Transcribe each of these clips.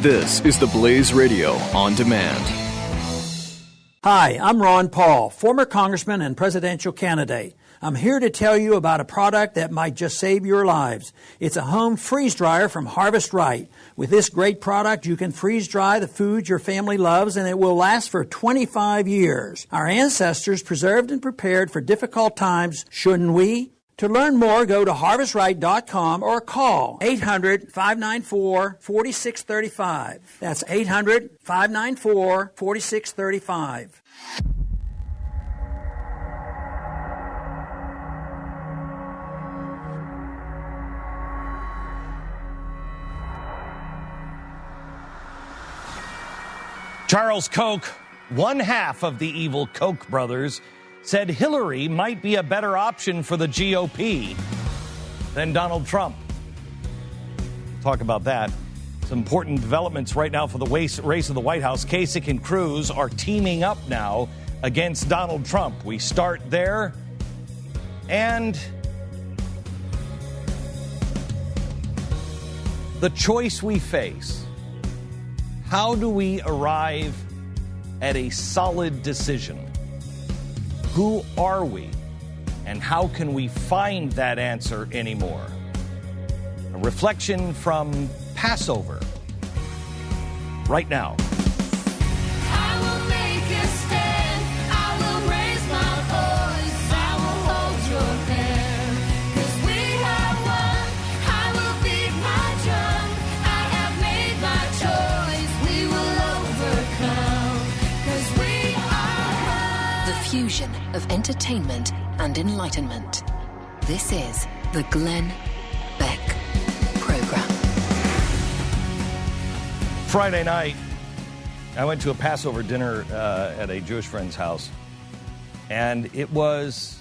This is the Blaze Radio on demand. Hi, I'm Ron Paul, former congressman and presidential candidate. I'm here to tell you about a product that might just save your lives. It's a home freeze dryer from Harvest Right. With this great product, you can freeze dry the food your family loves, and it will last for 25 years. Our ancestors preserved and prepared for difficult times, shouldn't we? To learn more, go to harvestright.com or call 800-594-4635. That's 800-594-4635. Charles Koch, one half of the evil Koch brothers, said Hillary might be a better option for the GOP than Donald Trump. Talk about that. Some important developments right now for the race of the White House. Kasich and Cruz are teaming up now against Donald Trump. We start there. And the choice we face. How do we arrive at a solid decision? Who are we, and how can we find that answer anymore? A reflection from Passover, right now. I will make a stand, I will raise my voice, I will hold your hand, 'cause we are one, I will beat my drum, I have made my choice, we will overcome, 'cause we are one. The fusion of entertainment and enlightenment. This is the Glenn Beck Program. Friday night, I went to a Passover dinner at a Jewish friend's house, and it was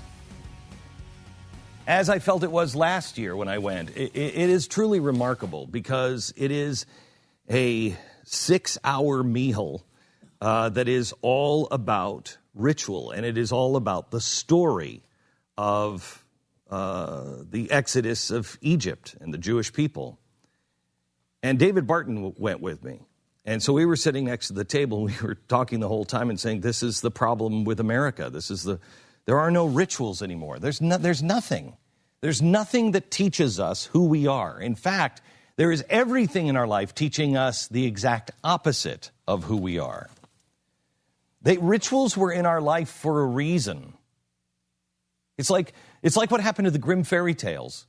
as I felt it was last year when I went. It is truly remarkable because it is a 6-hour meal that is all about ritual, and it is all about the story of the exodus of Egypt and the Jewish people. And David Barton went with me. And so we were sitting next to the table, and we were talking the whole time and saying, this is the problem with America. There are no rituals anymore. There's nothing. There's nothing that teaches us who we are. In fact, there is everything in our life teaching us the exact opposite of who we are. Rituals were in our life for a reason. It's like what happened to the Grimm fairy tales.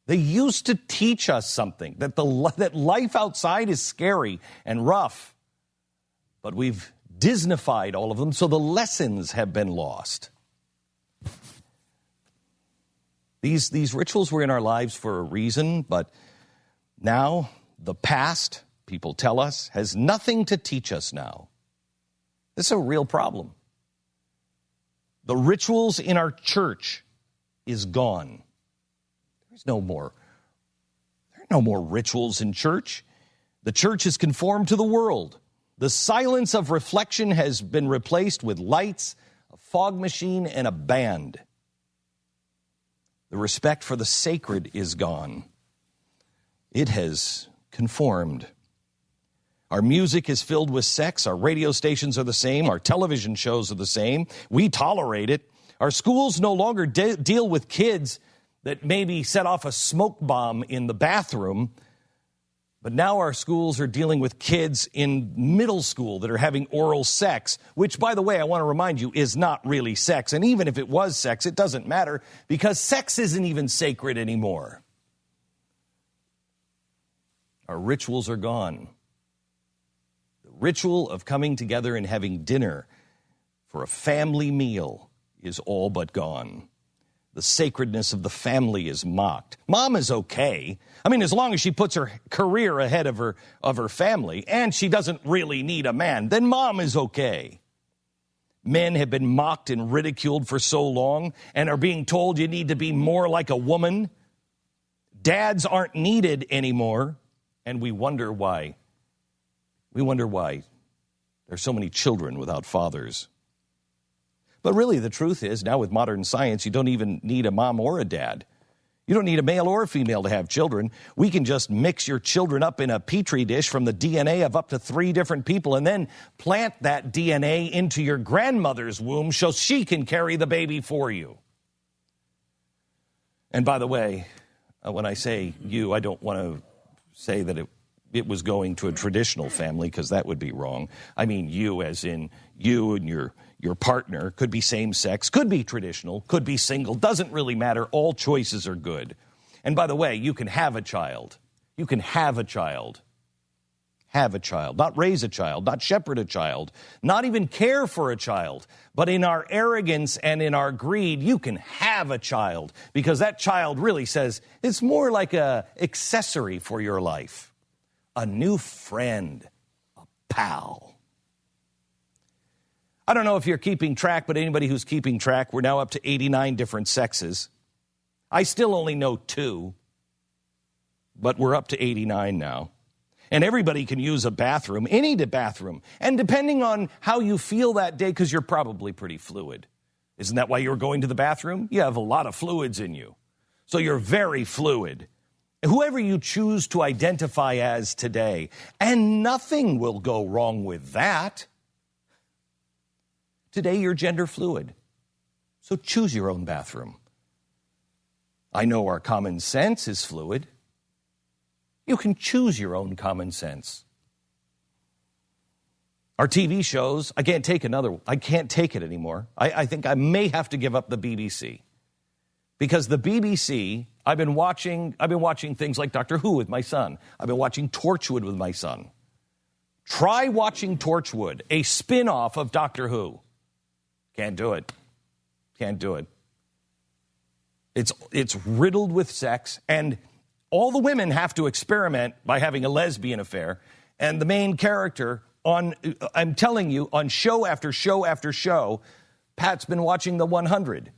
They used to teach us something, that life outside is scary and rough. But we've Disneyfied all of them, so the lessons have been lost. These rituals were in our lives for a reason, but now the past, people tell us, has nothing to teach us now. This is a real problem. The rituals in our church is gone. There are no more rituals in church. The church is conformed to the world. The silence of reflection has been replaced with lights, a fog machine, and a band. The respect for the sacred is gone. It has conformed. Our music is filled with sex. Our radio stations are the same. Our television shows are the same. We tolerate it. Our schools no longer deal with kids that maybe set off a smoke bomb in the bathroom. But now our schools are dealing with kids in middle school that are having oral sex, which, by the way, I want to remind you, is not really sex. And even if it was sex, it doesn't matter because sex isn't even sacred anymore. Our rituals are gone. The ritual of coming together and having dinner for a family meal is all but gone. The sacredness of the family is mocked. Mom is okay. I mean, as long as she puts her career ahead of her family and she doesn't really need a man, then mom is okay. Men have been mocked and ridiculed for so long and are being told you need to be more like a woman. Dads aren't needed anymore, and we wonder why. We wonder why there's so many children without fathers. But really, the truth is, now with modern science, you don't even need a mom or a dad. You don't need a male or a female to have children. We can just mix your children up in a petri dish from the DNA of up to 3 different people and then plant that DNA into your grandmother's womb so she can carry the baby for you. And by the way, when I say you, I don't want to say that it was going to a traditional family, because that would be wrong. I mean you as in you and your partner. Could be same-sex, could be traditional, could be single, doesn't really matter. All choices are good. And by the way, you can have a child. You can have a child. Have a child. Not raise a child, not shepherd a child, not even care for a child. But in our arrogance and in our greed, you can have a child, because that child really says it's more like an accessory for your life. A new friend, a pal. I don't know if you're keeping track, but anybody who's keeping track, we're now up to 89 different sexes. I still only know 2, but we're up to 89 now. And everybody can use a bathroom, any bathroom. And depending on how you feel that day, because you're probably pretty fluid. Isn't that why you were going to the bathroom? You have a lot of fluids in you. So you're very fluid. Whoever you choose to identify as today, and nothing will go wrong with that. Today you're gender fluid, so choose your own bathroom. I know our common sense is fluid. You can choose your own common sense. Our TV shows, I can't take it anymore. I think I may have to give up the BBC. Because the BBC, I've been watching things like Doctor Who with my son. I've been watching Torchwood with my son. Try watching Torchwood, a spin-off of Doctor Who. Can't do it. Can't do it. It's riddled with sex, and all the women have to experiment by having a lesbian affair, and the main character I'm telling you, on show after show after show, Pat's been watching The 100.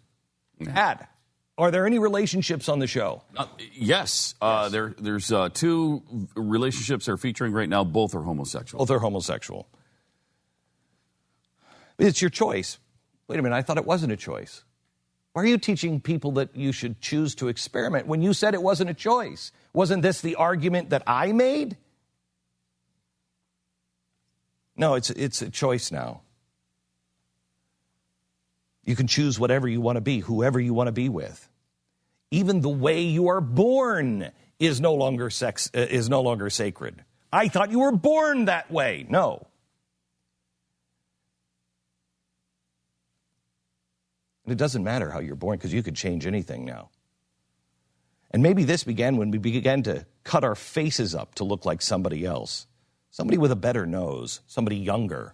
Pat, are there any relationships on the show? Yes. There's 2 relationships they're featuring right now. Both are homosexual. Both are homosexual. It's your choice. Wait a minute, I thought it wasn't a choice. Why are you teaching people that you should choose to experiment when you said it wasn't a choice? Wasn't this the argument that I made? No, it's a choice now. You can choose whatever you want to be, whoever you want to be with. Even the way you are born is no longer sacred. I thought you were born that way. No. And it doesn't matter how you're born, because you could change anything now. And maybe this began when we began to cut our faces up to look like somebody else. Somebody with a better nose, somebody younger,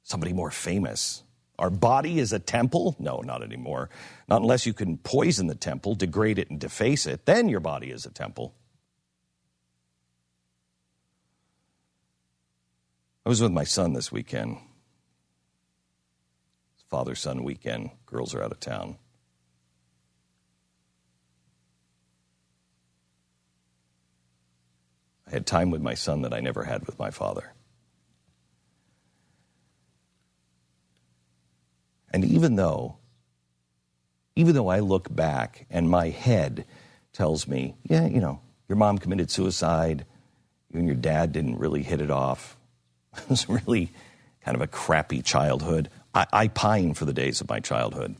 somebody more famous. Our body is a temple? No, not anymore. Not unless you can poison the temple, degrade it and deface it. Then your body is a temple. I was with my son this weekend. It's father-son weekend. Girls are out of town. I had time with my son that I never had with my father. And even though I look back and my head tells me, yeah, your mom committed suicide, you and your dad didn't really hit it off. It was really kind of a crappy childhood. I pine for the days of my childhood.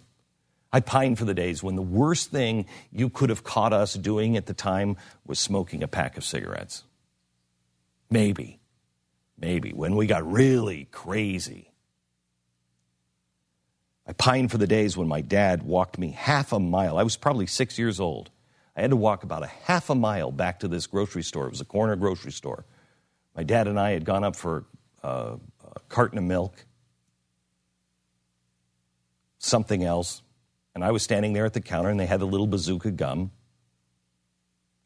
I pine for the days when the worst thing you could have caught us doing at the time was smoking a pack of cigarettes. Maybe, when we got really crazy. I pine for the days when my dad walked me half a mile. I was probably 6 years old. I had to walk about a half a mile back to this grocery store. It was a corner grocery store. My dad and I had gone up for a carton of milk, something else, and I was standing there at the counter, and they had the little bazooka gum.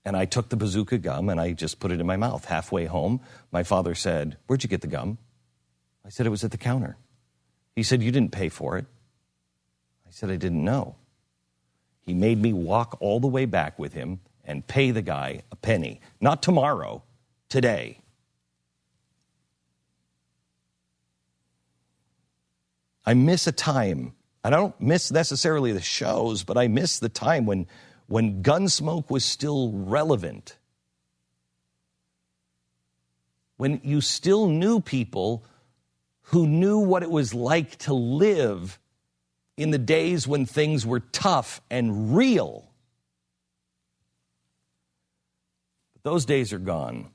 And I took the bazooka gum, and I just put it in my mouth. Halfway home, my father said, "Where'd you get the gum?" I said, "It was at the counter." He said, "You didn't pay for it." I said, "I didn't know." He made me walk all the way back with him and pay the guy a penny. Not tomorrow, today. I miss a time. I don't miss necessarily the shows, but I miss the time when when Gunsmoke was still relevant, when you still knew people who knew what it was like to live in the days when things were tough and real. But those days are gone.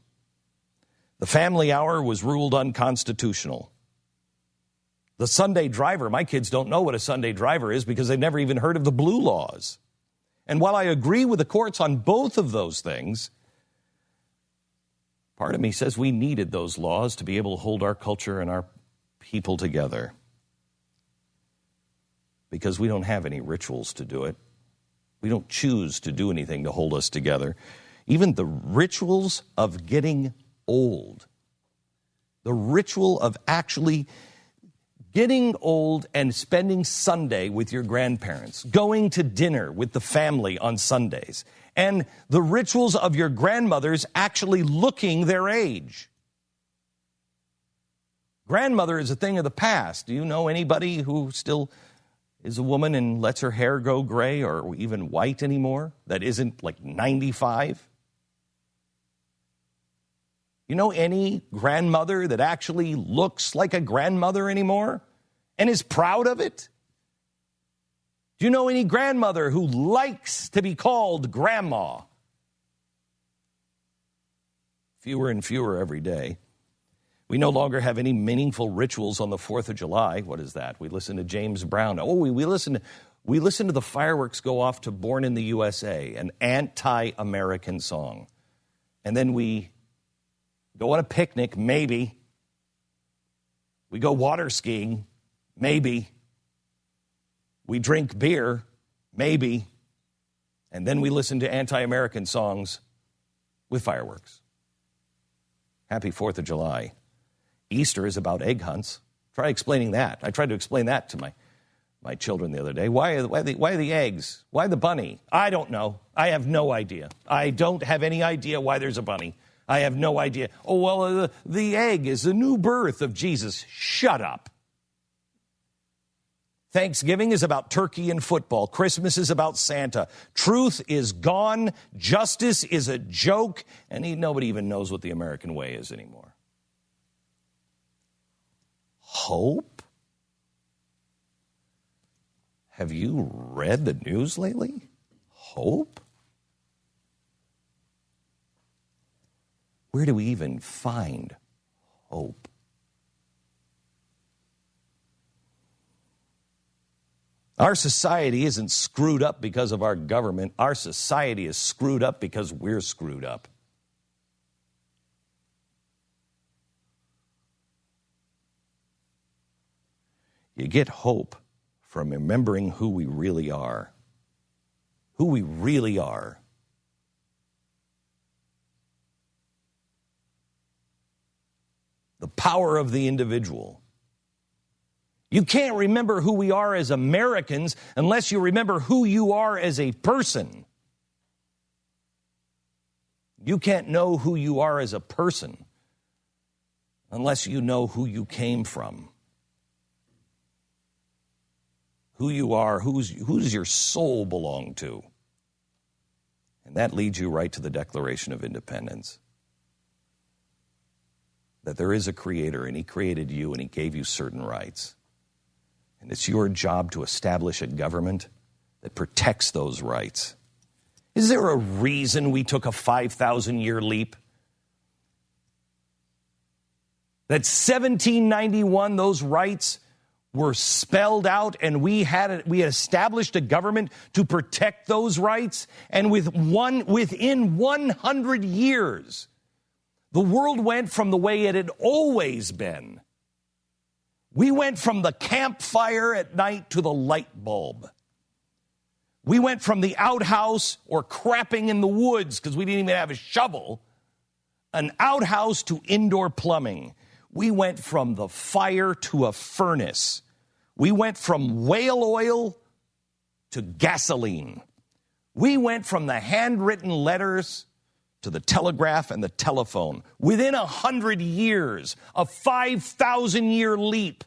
The family hour was ruled unconstitutional. The Sunday driver, my kids don't know what a Sunday driver is because they've never even heard of the blue laws. And while I agree with the courts on both of those things, part of me says we needed those laws to be able to hold our culture and our people together. Because we don't have any rituals to do it. We don't choose to do anything to hold us together. Even the rituals of getting old, the ritual of actually getting old and spending Sunday with your grandparents, going to dinner with the family on Sundays, and the rituals of your grandmothers actually looking their age. Grandmother is a thing of the past. Do you know anybody who still is a woman and lets her hair go gray or even white anymore that isn't like 95? You know any grandmother that actually looks like a grandmother anymore and is proud of it? Do you know any grandmother who likes to be called grandma? Fewer and fewer every day. We no longer have any meaningful rituals on the 4th of July. What is that? We listen to James Brown. Oh, we listen to the fireworks go off to Born in the USA, an anti-American song. And then we go on a picnic, maybe. We go water skiing, maybe. We drink beer, maybe. And then we listen to anti-American songs with fireworks. Happy 4th of July. Easter is about egg hunts. Try explaining that. I tried to explain that to my children the other day. Why are the eggs? Why the bunny? I don't know. I have no idea. I don't have any idea why there's a bunny. I have no idea. Oh, well, the egg is the new birth of Jesus. Shut up. Thanksgiving is about turkey and football. Christmas is about Santa. Truth is gone. Justice is a joke. And nobody even knows what the American way is anymore. Hope? Have you read the news lately? Hope? Where do we even find hope? Our society isn't screwed up because of our government. Our society is screwed up because we're screwed up. You get hope from remembering who we really are. Who we really are. The power of the individual. You can't remember who we are as Americans unless you remember who you are as a person. You can't know who you are as a person unless you know who you came from. Who you are, who does your soul belong to? And that leads you right to the Declaration of Independence. That there is a creator, and he created you, and he gave you certain rights. And it's your job to establish a government that protects those rights. Is there a reason we took a 5,000-year leap? That 1791, those rights were spelled out, and we had established a government to protect those rights, and within 100 years, the world went from the way it had always been. We went from the campfire at night to the light bulb. We went from the outhouse or crapping in the woods because we didn't even have a shovel, an outhouse to indoor plumbing. We went from the fire to a furnace. We went from whale oil to gasoline. We went from the handwritten letters to the telegraph and the telephone. Within 100 years, a 5,000-year leap.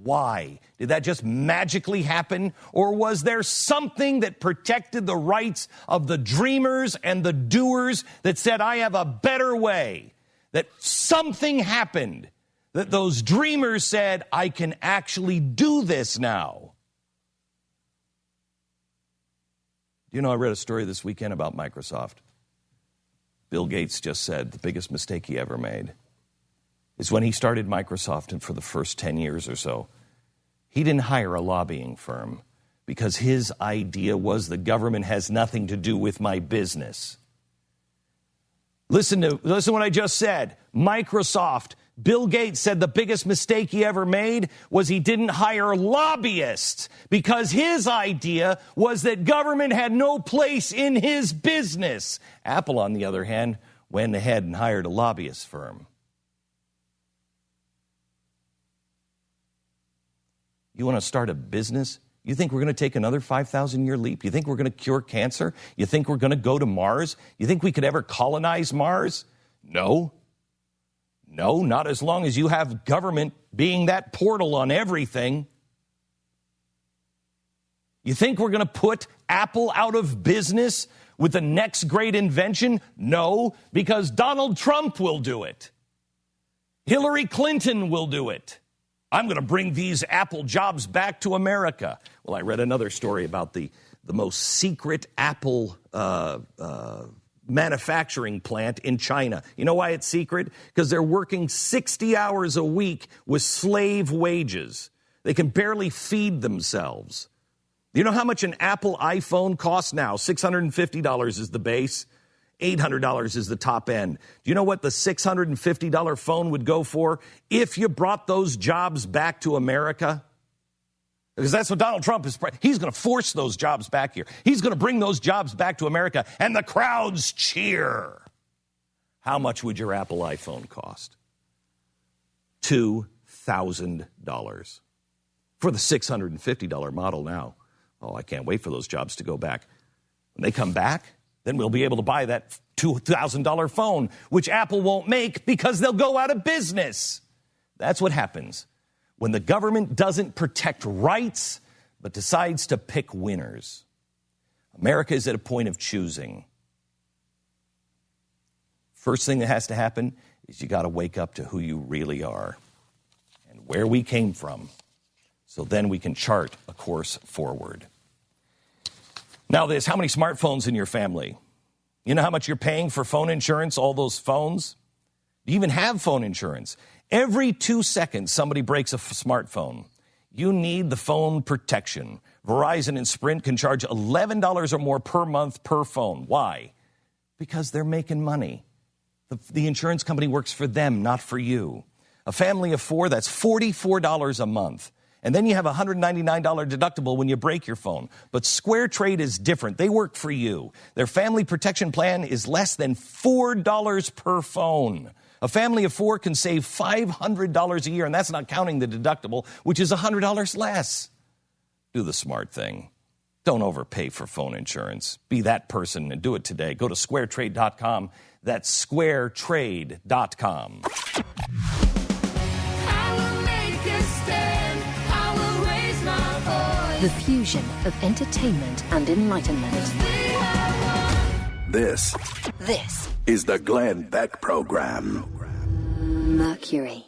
Why? Did that just magically happen? Or was there something that protected the rights of the dreamers and the doers that said, I have a better way? That something happened, that those dreamers said, I can actually do this now. You know, I read a story this weekend about Microsoft. Bill Gates just said the biggest mistake he ever made is when he started Microsoft, and for the first 10 years or so, he didn't hire a lobbying firm because his idea was the government has nothing to do with my business. Listen to what I just said. Microsoft, Bill Gates said the biggest mistake he ever made was he didn't hire lobbyists because his idea was that government had no place in his business. Apple, on the other hand, went ahead and hired a lobbyist firm. You want to start a business? You think we're going to take another 5,000-year leap? You think we're going to cure cancer? You think we're going to go to Mars? You think we could ever colonize Mars? No. No, not as long as you have government being that portal on everything. You think we're going to put Apple out of business with the next great invention? No, because Donald Trump will do it. Hillary Clinton will do it. I'm going to bring these Apple jobs back to America. Well, I read another story about the most secret Apple manufacturing plant in China. You know why it's secret? Because they're working 60 hours a week with slave wages. They can barely feed themselves. You know how much an Apple iPhone costs now? $650 is the base. $800 is the top end. Do you know what the $650 phone would go for if you brought those jobs back to America? Because that's what Donald Trump is. He's going to force those jobs back here. He's going to bring those jobs back to America, and the crowds cheer. How much would your Apple iPhone cost? $2,000. For the $650 model now. Oh, I can't wait for those jobs to go back. When they come back, then we'll be able to buy that $2,000 phone, which Apple won't make because they'll go out of business. That's what happens when the government doesn't protect rights, but decides to pick winners. America is at a point of choosing. First thing that has to happen is you got to wake up to who you really are and where we came from, so then we can chart a course forward. Now this, how many smartphones in your family? You know how much you're paying for phone insurance, all those phones? Do you even have phone insurance? Every 2 seconds, somebody breaks a smartphone. You need the phone protection. Verizon and Sprint can charge $11 or more per month per phone. Why? Because they're making money. The insurance company works for them, not for you. A family of 4, that's $44 a month. And then you have a $199 deductible when you break your phone. But Square Trade is different. They work for you. Their family protection plan is less than $4 per phone. A family of 4 can save $500 a year, and that's not counting the deductible, which is $100 less. Do the smart thing. Don't overpay for phone insurance. Be that person and do it today. Go to squaretrade.com. That's squaretrade.com. The fusion of entertainment and enlightenment. This is the Glenn Beck Program. Mercury.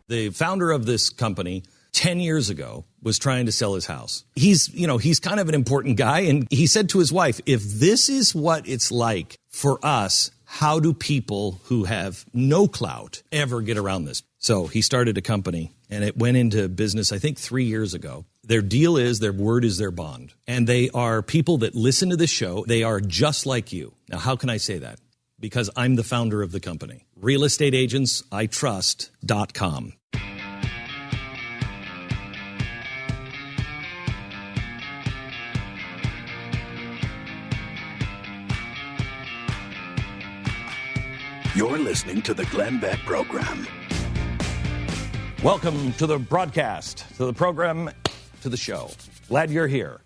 The founder of this company 10 years ago was trying to sell his house. He's kind of an important guy. And he said to his wife, if this is what it's like for us, how do people who have no clout ever get around this? So he started a company and it went into business, I think 3 years ago. Their deal is their word is their bond. And they are people that listen to this show. They are just like you. Now, how can I say that? Because I'm the founder of the company. realestateagentsitrust.com. You're listening to the Glenn Beck Program. Welcome to the broadcast, to the program, to the show. Glad you're here.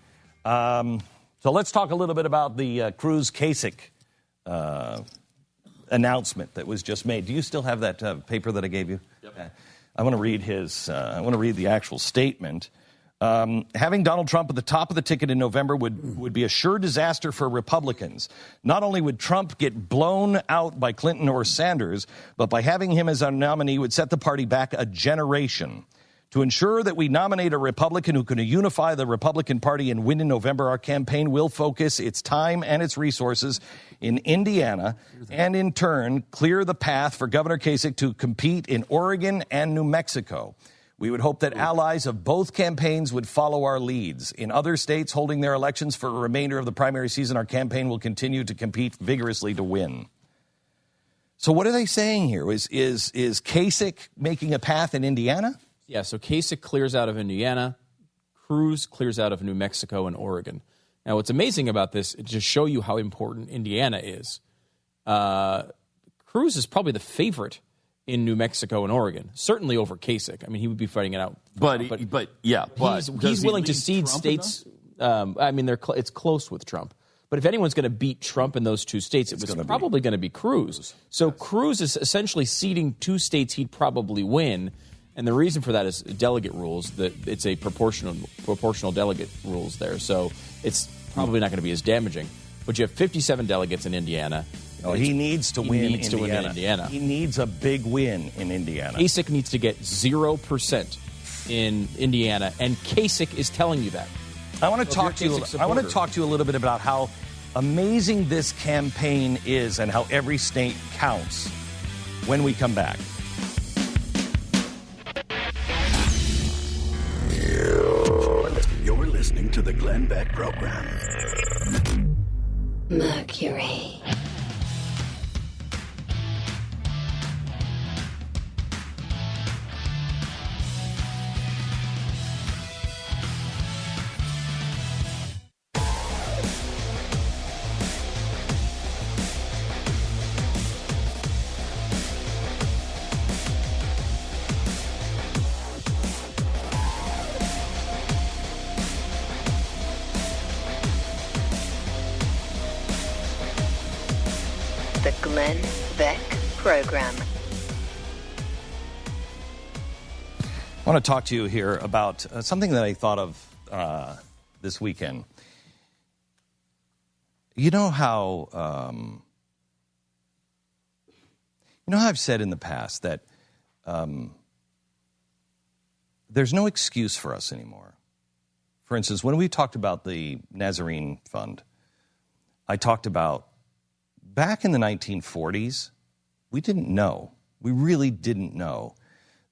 So let's talk a little bit about the Cruz Kasich announcement that was just made. Do you still have that paper that I gave you? Yep. Okay. I want to read the actual statement. Having Donald Trump at the top of the ticket in November would be a sure disaster for Republicans. Not only would Trump get blown out by Clinton or Sanders, but by having him as our nominee would set the party back a generation. To ensure that we nominate a Republican who can unify the Republican Party and win in November, our campaign will focus its time and its resources in Indiana and, in turn, clear the path for Governor Kasich to compete in Oregon and New Mexico. We would hope that allies of both campaigns would follow our leads. In other states holding their elections for the remainder of the primary season, our campaign will continue to compete vigorously to win. So what are they saying here? Is Kasich making a path in Indiana? Yeah, so Kasich clears out of Indiana. Cruz clears out of New Mexico and Oregon. Now, what's amazing about this, to show you how important Indiana is, Cruz is probably the favorite in New Mexico and Oregon, certainly over Kasich. I mean, he would be fighting it out. But he's willing to cede states. It's close with Trump. But if anyone's going to beat Trump in those two states, it was probably going to be Cruz. So Cruz is essentially ceding two states he'd probably win. And the reason for that is delegate rules, that it's a proportional delegate rules there. So it's probably not going to be as damaging. But you have 57 delegates in Indiana. Oh, he needs to win in Indiana. He needs a big win in Indiana. Kasich needs to get 0% in Indiana, and Kasich is telling you that. I want to talk to you a little bit about how amazing this campaign is and how every state counts when we come back. You're listening to the Glenn Beck Program. Mercury. The Glenn Beck Program. I want to talk to you here about something that I thought of this weekend. You know how I've said in the past that there's no excuse for us anymore. For instance, when we talked about the Nazarene Fund, I talked about back in the 1940s, we didn't know. We really didn't know.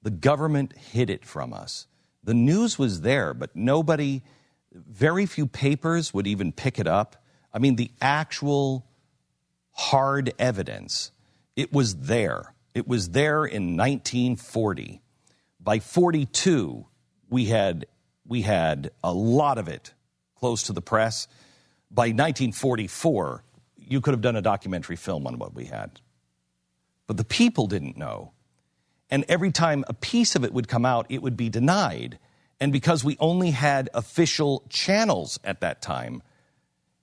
The government hid it from us. The news was there, but very few papers would even pick it up. I mean, the actual hard evidence, it was there. It was there in 1940. By 42, we had a lot of it close to the press. By 1944, you could have done a documentary film on what we had. But the people didn't know. And every time a piece of it would come out, it would be denied. And because we only had official channels at that time,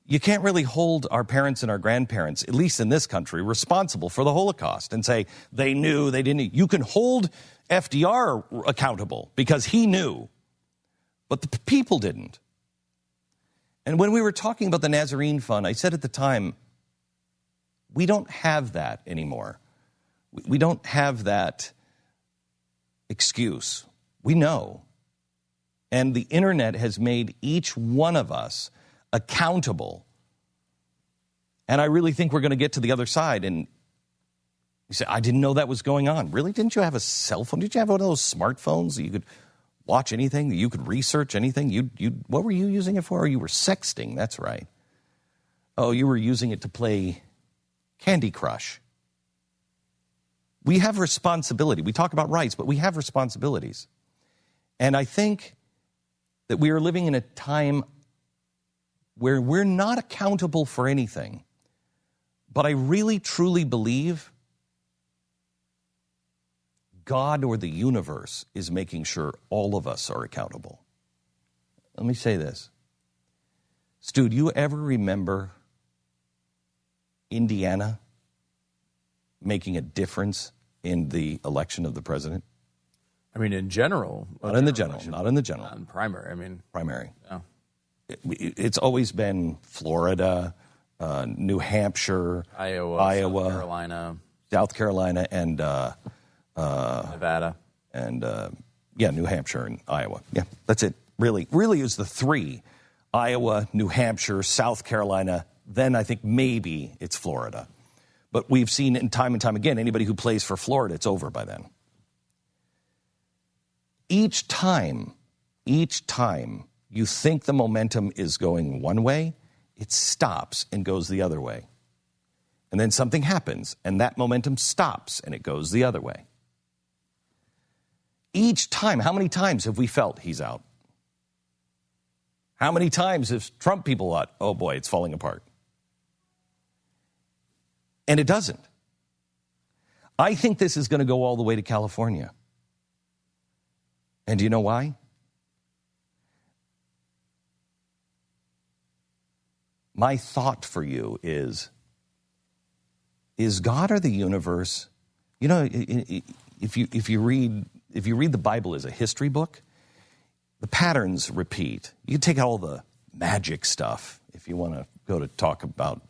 you can't really hold our parents and our grandparents, at least in this country, responsible for the Holocaust and say they knew, they didn't. You can hold FDR accountable because he knew, but the people didn't. And when we were talking about the Nazarene Fund, I said at the time, we don't have that anymore. We don't have that excuse. We know. And the internet has made each one of us accountable. And I really think we're going to get to the other side. And you say, I didn't know that was going on. Really? Didn't you have a cell phone? Did you have one of those smartphones that you could watch anything, that you could research anything? What were you using it for? You were sexting, that's right. Oh, you were using it to play Candy Crush. We have responsibility. We talk about rights, but we have responsibilities. And I think that we are living in a time where we're not accountable for anything. But I really, truly believe God or the universe is making sure all of us are accountable. Let me say this. Stu, do you ever remember Indiana making a difference in the election of the president? I mean, in general. Not in the general. Not in the general. Not in primary. I mean, primary. Yeah. It's always been Florida, New Hampshire, Iowa, South Carolina, and Nevada. And, New Hampshire and Iowa. Yeah, that's it. Really is the three. Iowa, New Hampshire, South Carolina, then I think maybe it's Florida. But we've seen in time and time again, anybody who plays for Florida, it's over by then. Each time you think the momentum is going one way, it stops and goes the other way. And then something happens, and that momentum stops, and it goes the other way. Each time, how many times have we felt he's out? How many times have Trump people thought, oh boy, it's falling apart? And it doesn't. I think this is going to go all the way to California. And do you know why? My thought for you is God or the universe? You know, if you read the Bible as a history book, the patterns repeat. You can take out all the magic stuff if you want to go to talk about,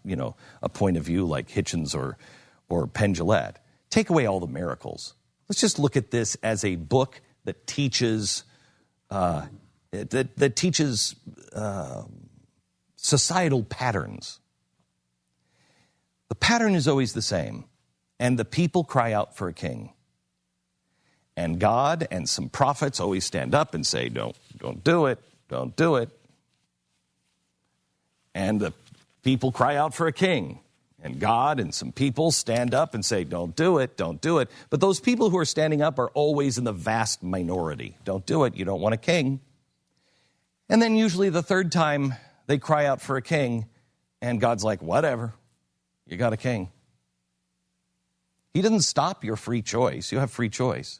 a point of view like Hitchens or Penn Jillette. Take away all the miracles. Let's just look at this as a book that teaches societal patterns. The pattern is always the same, and the people cry out for a king. And God and some prophets always stand up and say, don't do it, don't do it. And the people cry out for a king. And God and some people stand up and say, don't do it, don't do it. But those people who are standing up are always in the vast minority. Don't do it, you don't want a king. And then usually the third time they cry out for a king, and God's like, whatever, you got a king. He doesn't stop your free choice. You have free choice.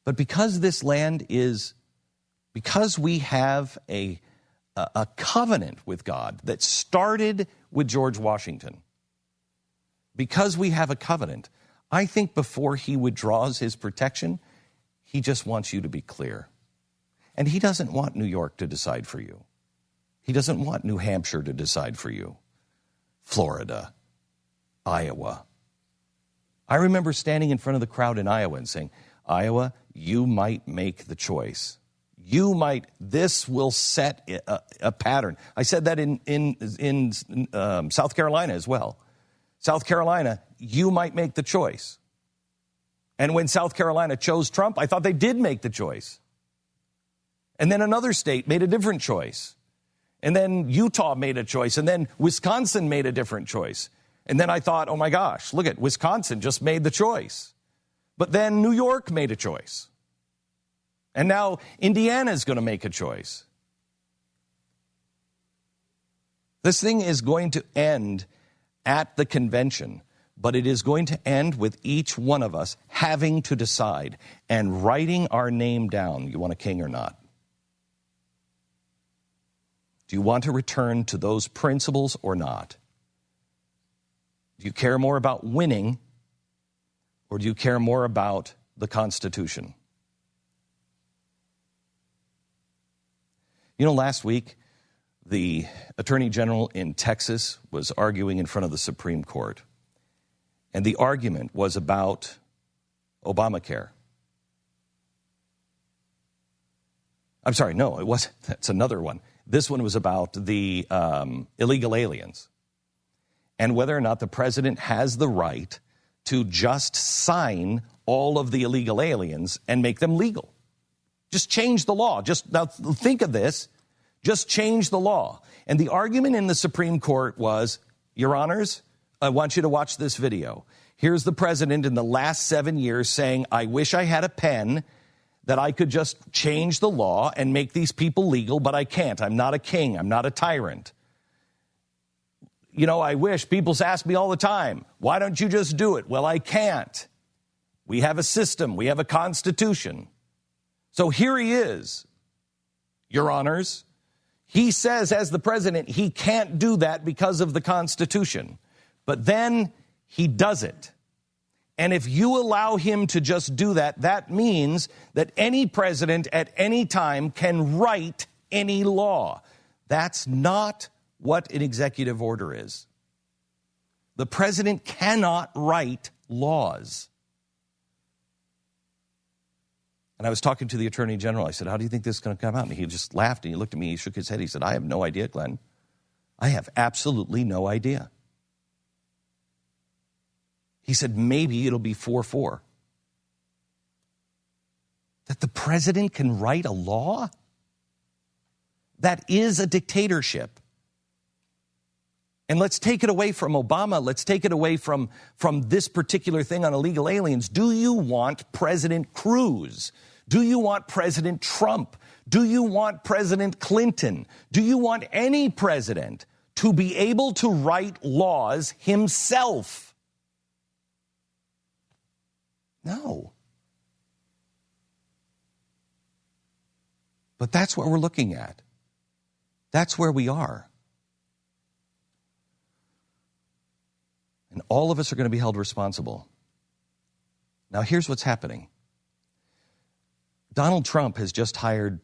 But because this land because we have a covenant with God that started with George Washington, because we have a covenant, I think before he withdraws his protection, he just wants you to be clear. And he doesn't want New York to decide for you. He doesn't want New Hampshire to decide for you. Florida, Iowa. I remember standing in front of the crowd in Iowa and saying, Iowa, you might make the choice. This will set a pattern. I said that in South Carolina as well. South Carolina, you might make the choice. And when South Carolina chose Trump, I thought they did make the choice. And then another state made a different choice. And then Utah made a choice. And then Wisconsin made a different choice. And then I thought, oh my gosh, look at Wisconsin just made the choice. But then New York made a choice. And now Indiana is going to make a choice. This thing is going to end at the convention, but it is going to end with each one of us having to decide and writing our name down. You want a king or not? Do you want to return to those principles or not? Do you care more about winning, or do you care more about the Constitution? You know, last week, the Attorney General in Texas was arguing in front of the Supreme Court. And the argument was about Obamacare. I'm sorry, no, it wasn't. That's another one. This one was about the illegal aliens and whether or not the president has the right to just sign all of the illegal aliens and make them legal. Just change the law. Now think of this. Just change the law. And the argument in the Supreme Court was, Your Honors, I want you to watch this video. Here's the president in the last 7 years saying, I wish I had a pen that I could just change the law and make these people legal, but I can't. I'm not a king. I'm not a tyrant. You know, I wish. People ask me all the time, why don't you just do it? Well, I can't. We have a system. We have a constitution. So here he is, Your Honors. He says, as the president, he can't do that because of the Constitution. But then he does it. And if you allow him to just do that, that means that any president at any time can write any law. That's not what an executive order is. The president cannot write laws. And I was talking to the Attorney General. I said, how do you think this is going to come out? And he just laughed and he looked at me. He shook his head. He said, I have no idea, Glenn. I have absolutely no idea. He said, maybe it'll be 4-4. That the president can write a law? That is a dictatorship. And let's take it away from Obama. Let's take it away from this particular thing on illegal aliens. Do you want President Cruz? Do you want President Trump? Do you want President Clinton? Do you want any president to be able to write laws himself? No. But that's what we're looking at. That's where we are. And all of us are going to be held responsible. Now, here's what's happening. Donald Trump has just hired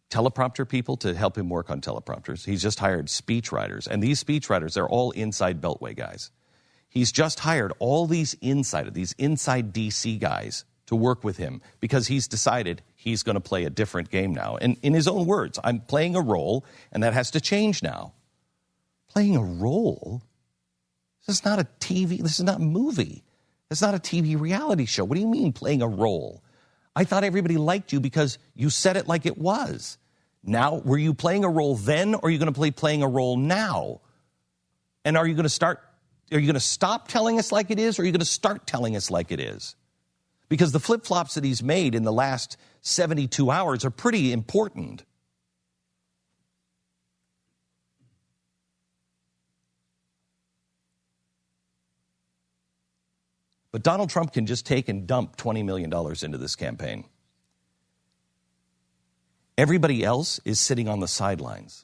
teleprompter people to help him work on teleprompters. He's just hired speech writers. And these speech writers, they're all inside Beltway guys. He's just hired all these inside DC guys to work with him because he's decided he's going to play a different game now. And in his own words, I'm playing a role, and that has to change now. Playing a role? This is not a TV, this is not a movie. This is not a TV reality show. What do you mean playing a role? I thought everybody liked you because you said it like it was. Now, were you playing a role then, or are you going to play playing a role now? And are you going to stop telling us like it is, or are you going to start telling us like it is? Because the flip-flops that he's made in the last 72 hours are pretty important. But Donald Trump can just take and dump $20 million into this campaign. Everybody else is sitting on the sidelines.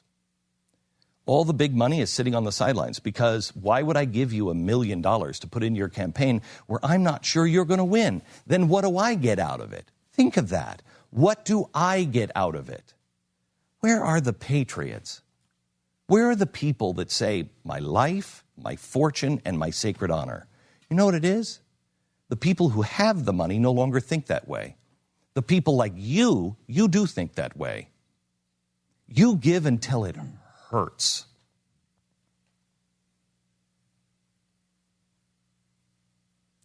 All the big money is sitting on the sidelines because why would I give you $1 million to put in your campaign where I'm not sure you're going to win? Then what do I get out of it? Think of that. What do I get out of it? Where are the patriots? Where are the people that say, my life, my fortune, and my sacred honor? You know what it is? The people who have the money no longer think that way. The people like you do think that way. You give until it hurts.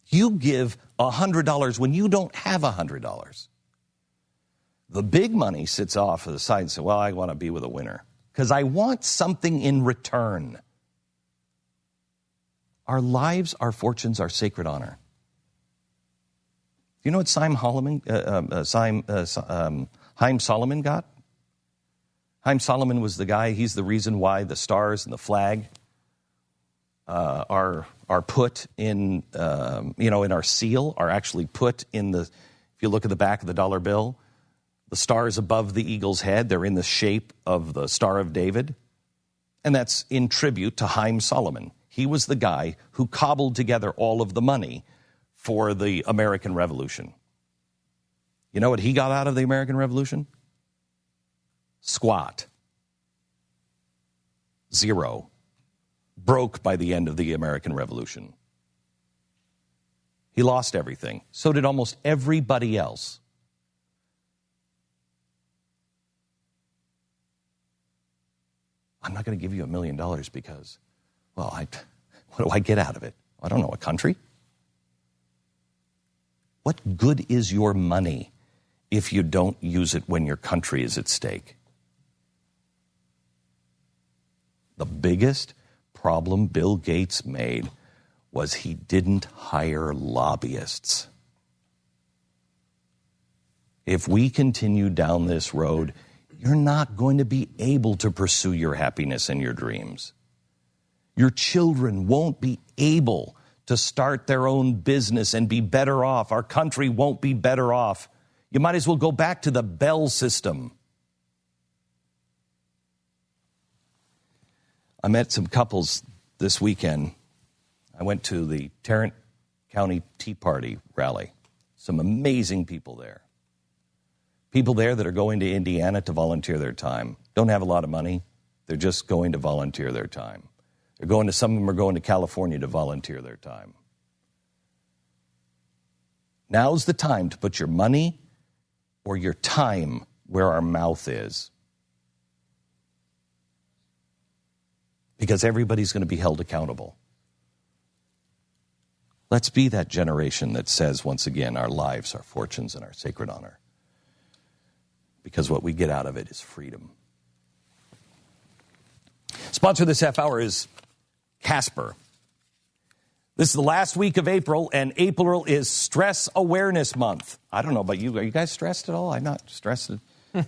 You give $100 when you don't have $100. The big money sits off to the side and says, well, I want to be with a winner because I want something in return. Our lives, our fortunes, our sacred honor. You know what Haim Solomon got? Haim Solomon was the guy, he's the reason why the stars and the flag are put in, in our seal, are actually put in the, if you look at the back of the dollar bill, the stars above the eagle's head, they're in the shape of the Star of David. And that's in tribute to Haim Solomon. He was the guy who cobbled together all of the money for the American Revolution. You know what he got out of the American Revolution? Squat. Zero. Broke by the end of the American Revolution. He lost everything. So did almost everybody else. I'm not going to give you $1 million because, well, what do I get out of it? I don't know, a country? What good is your money if you don't use it when your country is at stake? The biggest problem Bill Gates made was he didn't hire lobbyists. If we continue down this road, you're not going to be able to pursue your happiness and your dreams. Your children won't be able to start their own business and be better off. Our country won't be better off. You might as well go back to the Bell system. I met some couples this weekend. I went to the Tarrant County Tea Party rally. Some amazing people there. People there that are going to Indiana to volunteer their time. Don't have a lot of money. They're just going to volunteer their time. Some of them are going to California to volunteer their time. Now's the time to put your money or your time where our mouth is. Because everybody's going to be held accountable. Let's be that generation that says, once again, our lives, our fortunes, and our sacred honor. Because what we get out of it is freedom. Sponsor this half hour is Casper. This is the last week of April, and April is Stress Awareness Month. I don't know about you. Are you guys stressed at all? I'm not stressed. If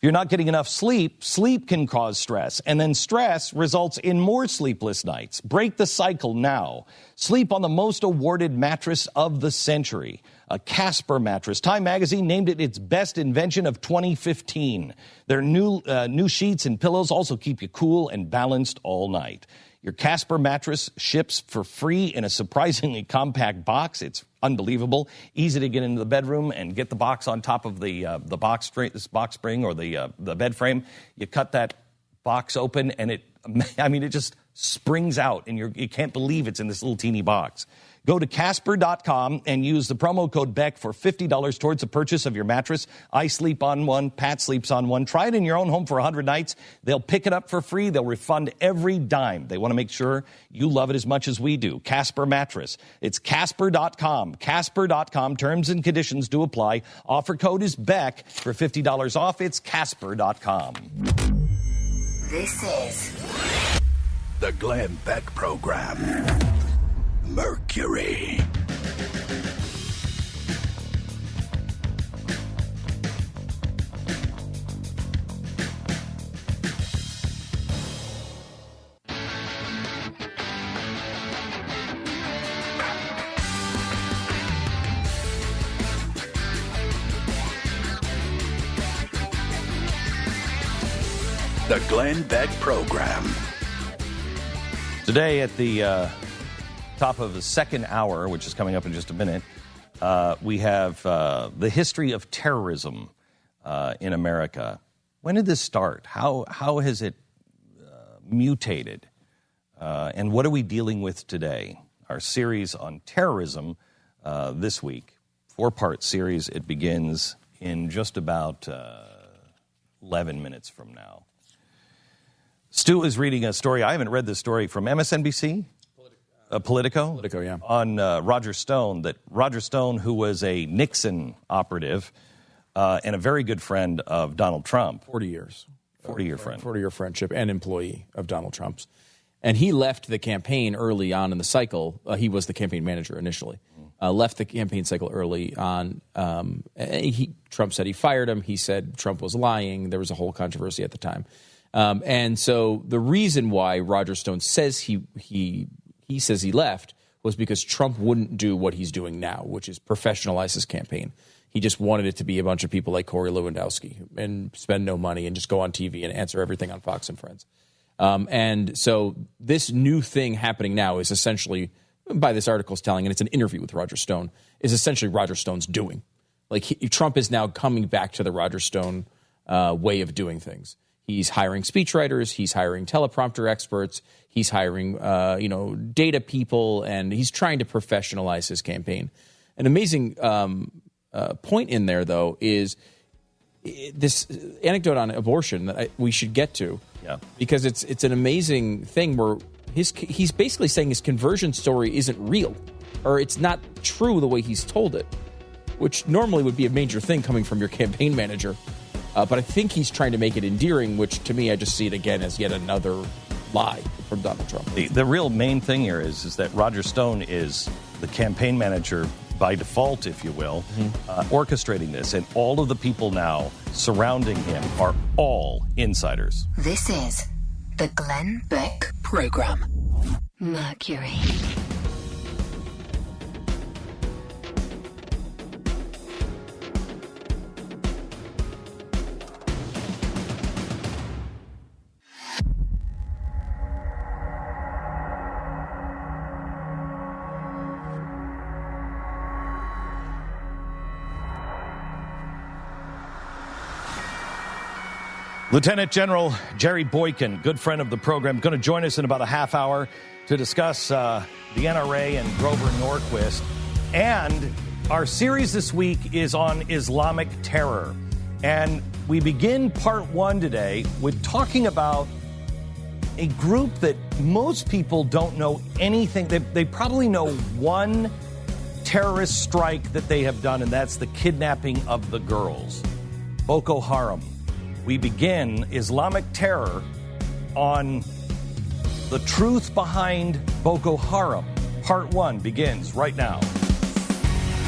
you're not getting enough sleep, sleep can cause stress, and then stress results in more sleepless nights. Break the cycle now. Sleep on the most awarded mattress of the century, a Casper mattress. Time magazine named it its best invention of 2015. Their new sheets and pillows also keep you cool and balanced all night. Your Casper mattress ships for free in a surprisingly compact box. It's unbelievable. Easy to get into the bedroom and get the box on top of the box spring or the bed frame. You cut that box open and it just springs out and you can't believe it's in this little teeny box. Go to Casper.com and use the promo code BECK for $50 towards the purchase of your mattress. I sleep on one. Pat sleeps on one. Try it in your own home for 100 nights. They'll pick it up for free. They'll refund every dime. They want to make sure you love it as much as we do. Casper Mattress. It's Casper.com. Casper.com. Terms and conditions do apply. Offer code is BECK for $50 off. It's Casper.com. This is The Glenn Beck Program. Mercury. The Glenn Beck Program. Today at the top of the second hour, which is coming up in just a minute, we have the history of terrorism in America. When did this start? How has it mutated? And what are we dealing with today? Our series on terrorism this week, 4-part series. It begins in just about 11 minutes from now. Stu is reading a story. I haven't read this story from MSNBC. Politico, yeah. On Roger Stone, that Roger Stone, who was a Nixon operative and a very good friend of Donald Trump. 40 years. 40-year friend. 40-year friendship and employee of Donald Trump's. And he left the campaign early on in the cycle. He was the campaign manager initially. Left the campaign cycle early on. Trump said he fired him. He said Trump was lying. There was a whole controversy at the time. And so the reason why Roger Stone says he says he left was because Trump wouldn't do what he's doing now, which is professionalize his campaign. He just wanted it to be a bunch of people like Corey Lewandowski and spend no money and just go on TV and answer everything on Fox and Friends. And so this new thing happening now is essentially, by this article's telling, and it's an interview with Roger Stone, is essentially Roger Stone's doing. Like Trump is now coming back to the Roger Stone way of doing things. He's hiring speechwriters. He's hiring teleprompter experts. He's hiring, data people, and he's trying to professionalize his campaign. An amazing point in there, though, is this anecdote on abortion that we should get to, because it's an amazing thing where he's basically saying his conversion story isn't real, or it's not true the way he's told it, which normally would be a major thing coming from your campaign manager. But I think he's trying to make it endearing, which to me, I just see it again as yet another lie from Donald Trump. The real main thing here is that Roger Stone is the campaign manager by default, if you will, orchestrating this. And all of the people now surrounding him are all insiders. This is the Glenn Beck Program. Mercury. Lieutenant General Jerry Boykin, good friend of the program, going to join us in about a half hour to discuss the NRA and Grover Norquist. And our series this week is on Islamic terror. And we begin part one today with talking about a group that most people don't know anything. They probably know one terrorist strike that they have done, and that's the kidnapping of the girls. Boko Haram. We begin Islamic terror on the truth behind Boko Haram. Part one begins right now.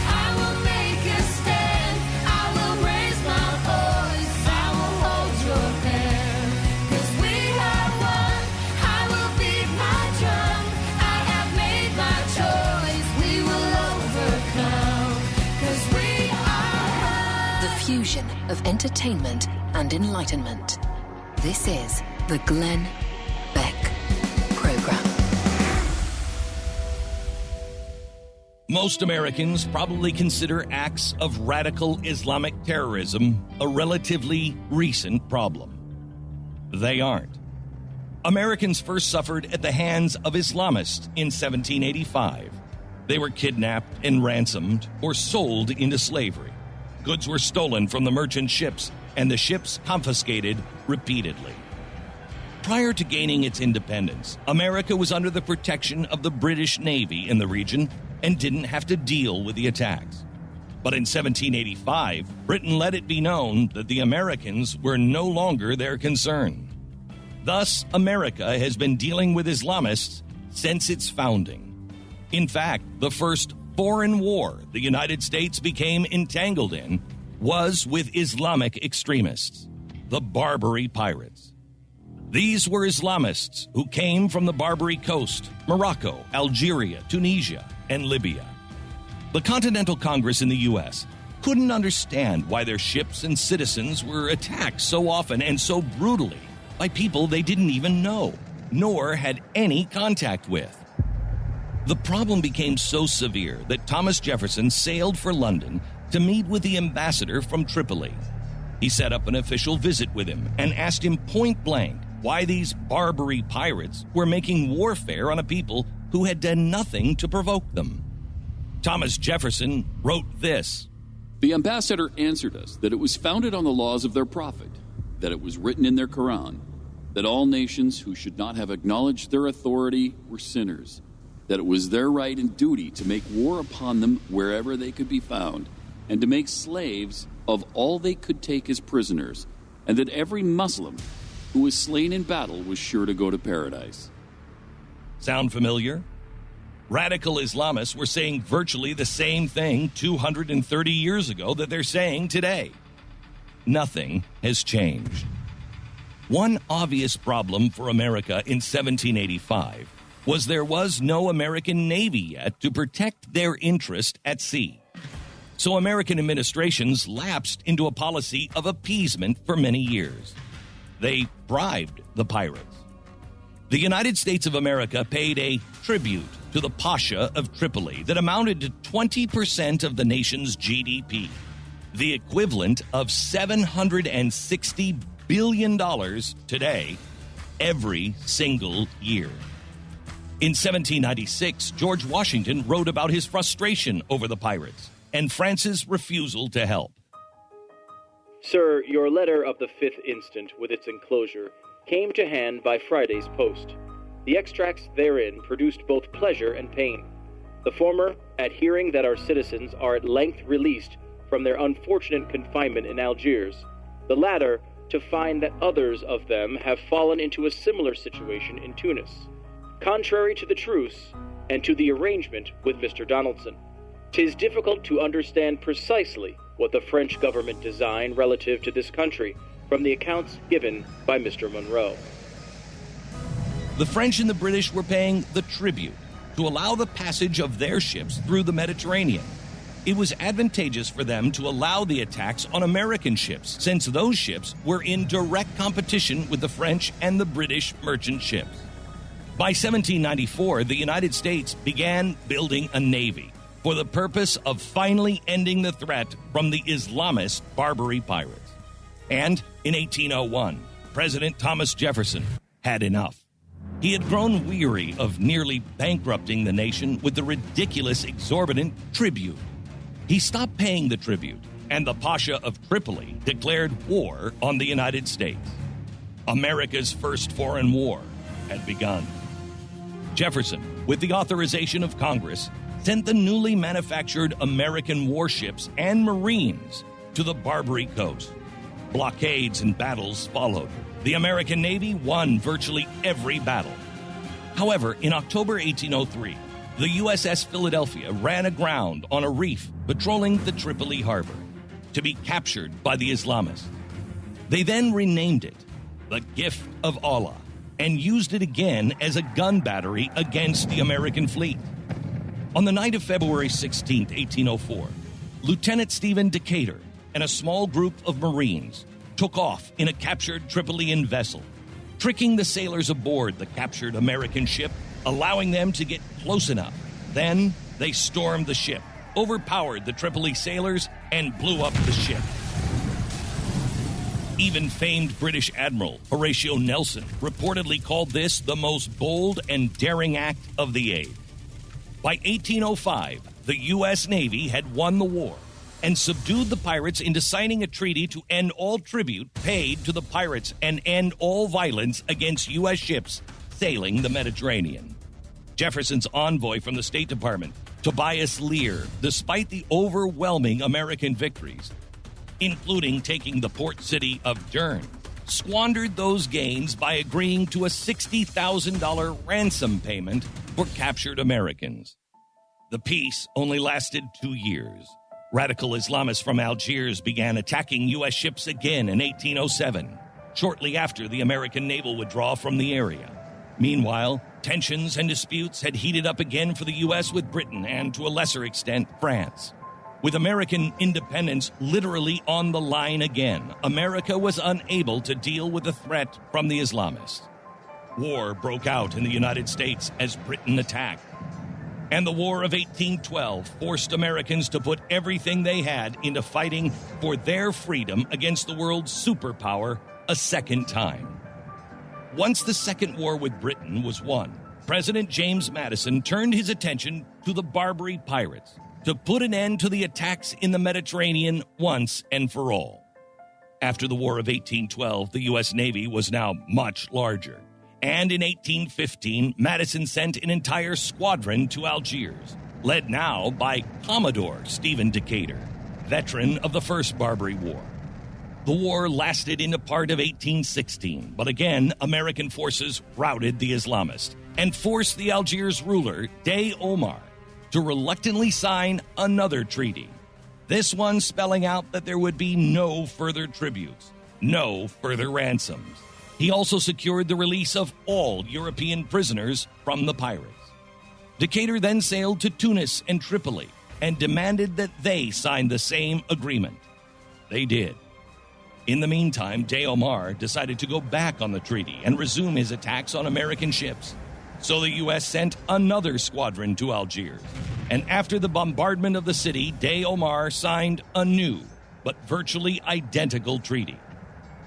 I will make a stand. I will raise my voice. I will hold your hand. 'Cause we are one. I will beat my drum. I have made my choice. We will overcome. 'Cause we are one. The fusion of entertainment and enlightenment. This is the Glenn Beck Program. Most Americans probably consider acts of radical Islamic terrorism a relatively recent problem. They aren't. Americans first suffered at the hands of Islamists in 1785. They were kidnapped and ransomed or sold into slavery. Goods were stolen from the merchant ships, and the ships confiscated repeatedly. Prior to gaining its independence, America was under the protection of the British Navy in the region and didn't have to deal with the attacks. But in 1785, Britain let it be known that the Americans were no longer their concern. Thus, America has been dealing with Islamists since its founding. In fact, the first foreign war the United States became entangled in was with Islamic extremists, the Barbary Pirates. These were Islamists who came from the Barbary Coast, Morocco, Algeria, Tunisia, and Libya. The Continental Congress in the U.S. couldn't understand why their ships and citizens were attacked so often and so brutally by people they didn't even know, nor had any contact with. The problem became so severe that Thomas Jefferson sailed for London to meet with the ambassador from Tripoli. He set up an official visit with him and asked him point blank why these Barbary pirates were making warfare on a people who had done nothing to provoke them. Thomas Jefferson wrote this. The ambassador answered us that it was founded on the laws of their prophet, that it was written in their Quran, that all nations who should not have acknowledged their authority were sinners, that it was their right and duty to make war upon them wherever they could be found, and to make slaves of all they could take as prisoners, and that every Muslim who was slain in battle was sure to go to paradise. Sound familiar? Radical Islamists were saying virtually the same thing 230 years ago that they're saying today. Nothing has changed. One obvious problem for America in 1785 was there was no American Navy yet to protect their interest at sea. So American administrations lapsed into a policy of appeasement for many years. They bribed the pirates. The United States of America paid a tribute to the Pasha of Tripoli that amounted to 20% of the nation's GDP, the equivalent of $760 billion today, every single year. In 1796, George Washington wrote about his frustration over the pirates and France's refusal to help. Sir, your letter of the 5th instant, with its enclosure, came to hand by Friday's post. The extracts therein produced both pleasure and pain. The former, at hearing that our citizens are at length released from their unfortunate confinement in Algiers. The latter, to find that others of them have fallen into a similar situation in Tunis, contrary to the truce and to the arrangement with Mr. Donaldson. 'Tis difficult to understand precisely what the French government designed relative to this country from the accounts given by Mr. Monroe. The French and the British were paying the tribute to allow the passage of their ships through the Mediterranean. It was advantageous for them to allow the attacks on American ships, since those ships were in direct competition with the French and the British merchant ships. By 1794, the United States began building a navy for the purpose of finally ending the threat from the Islamist Barbary pirates. And in 1801, President Thomas Jefferson had enough. He had grown weary of nearly bankrupting the nation with the ridiculous, exorbitant tribute. He stopped paying the tribute, and the Pasha of Tripoli declared war on the United States. America's first foreign war had begun. Jefferson, with the authorization of Congress, sent the newly manufactured American warships and Marines to the Barbary Coast. Blockades and battles followed. The American Navy won virtually every battle. However, in October 1803, the USS Philadelphia ran aground on a reef patrolling the Tripoli harbor, to be captured by the Islamists. They then renamed it the Gift of Allah and used it again as a gun battery against the American fleet. On the night of February 16, 1804, Lieutenant Stephen Decatur and a small group of Marines took off in a captured Tripolian vessel, tricking the sailors aboard the captured American ship, allowing them to get close enough. Then they stormed the ship, overpowered the Tripoli sailors, and blew up the ship. Even famed British Admiral Horatio Nelson reportedly called this the most bold and daring act of the age. By 1805, the U.S. Navy had won the war and subdued the pirates into signing a treaty to end all tribute paid to the pirates and end all violence against U.S. ships sailing the Mediterranean. Jefferson's envoy from the State Department, Tobias Lear, despite the overwhelming American victories, including taking the port city of Dern, squandered those gains by agreeing to a $60,000 ransom payment for captured Americans. The peace only lasted 2 years. Radical Islamists from Algiers began attacking U.S. ships again in 1807, shortly after the American naval withdrawal from the area. Meanwhile, tensions and disputes had heated up again for the U.S. with Britain and, to a lesser extent, France. With American independence literally on the line again, America was unable to deal with the threat from the Islamists. War broke out in the United States as Britain attacked. And the War of 1812 forced Americans to put everything they had into fighting for their freedom against the world's superpower a second time. Once the Second War with Britain was won, President James Madison turned his attention to the Barbary pirates to put an end to the attacks in the Mediterranean once and for all. After the War of 1812, the U.S. Navy was now much larger. And in 1815, Madison sent an entire squadron to Algiers, led now by Commodore Stephen Decatur, veteran of the First Barbary War. The war lasted into part of 1816, but again, American forces routed the Islamists and forced the Algiers ruler, Dey Omar, to reluctantly sign another treaty, this one spelling out that there would be no further tributes, no further ransoms. He also secured the release of all European prisoners from the pirates. Decatur then sailed to Tunis and Tripoli and demanded that they sign the same agreement. They did. In the meantime, Dey Omar decided to go back on the treaty and resume his attacks on American ships. So the U.S. sent another squadron to Algiers. And after the bombardment of the city, Dey Omar signed a new but virtually identical treaty.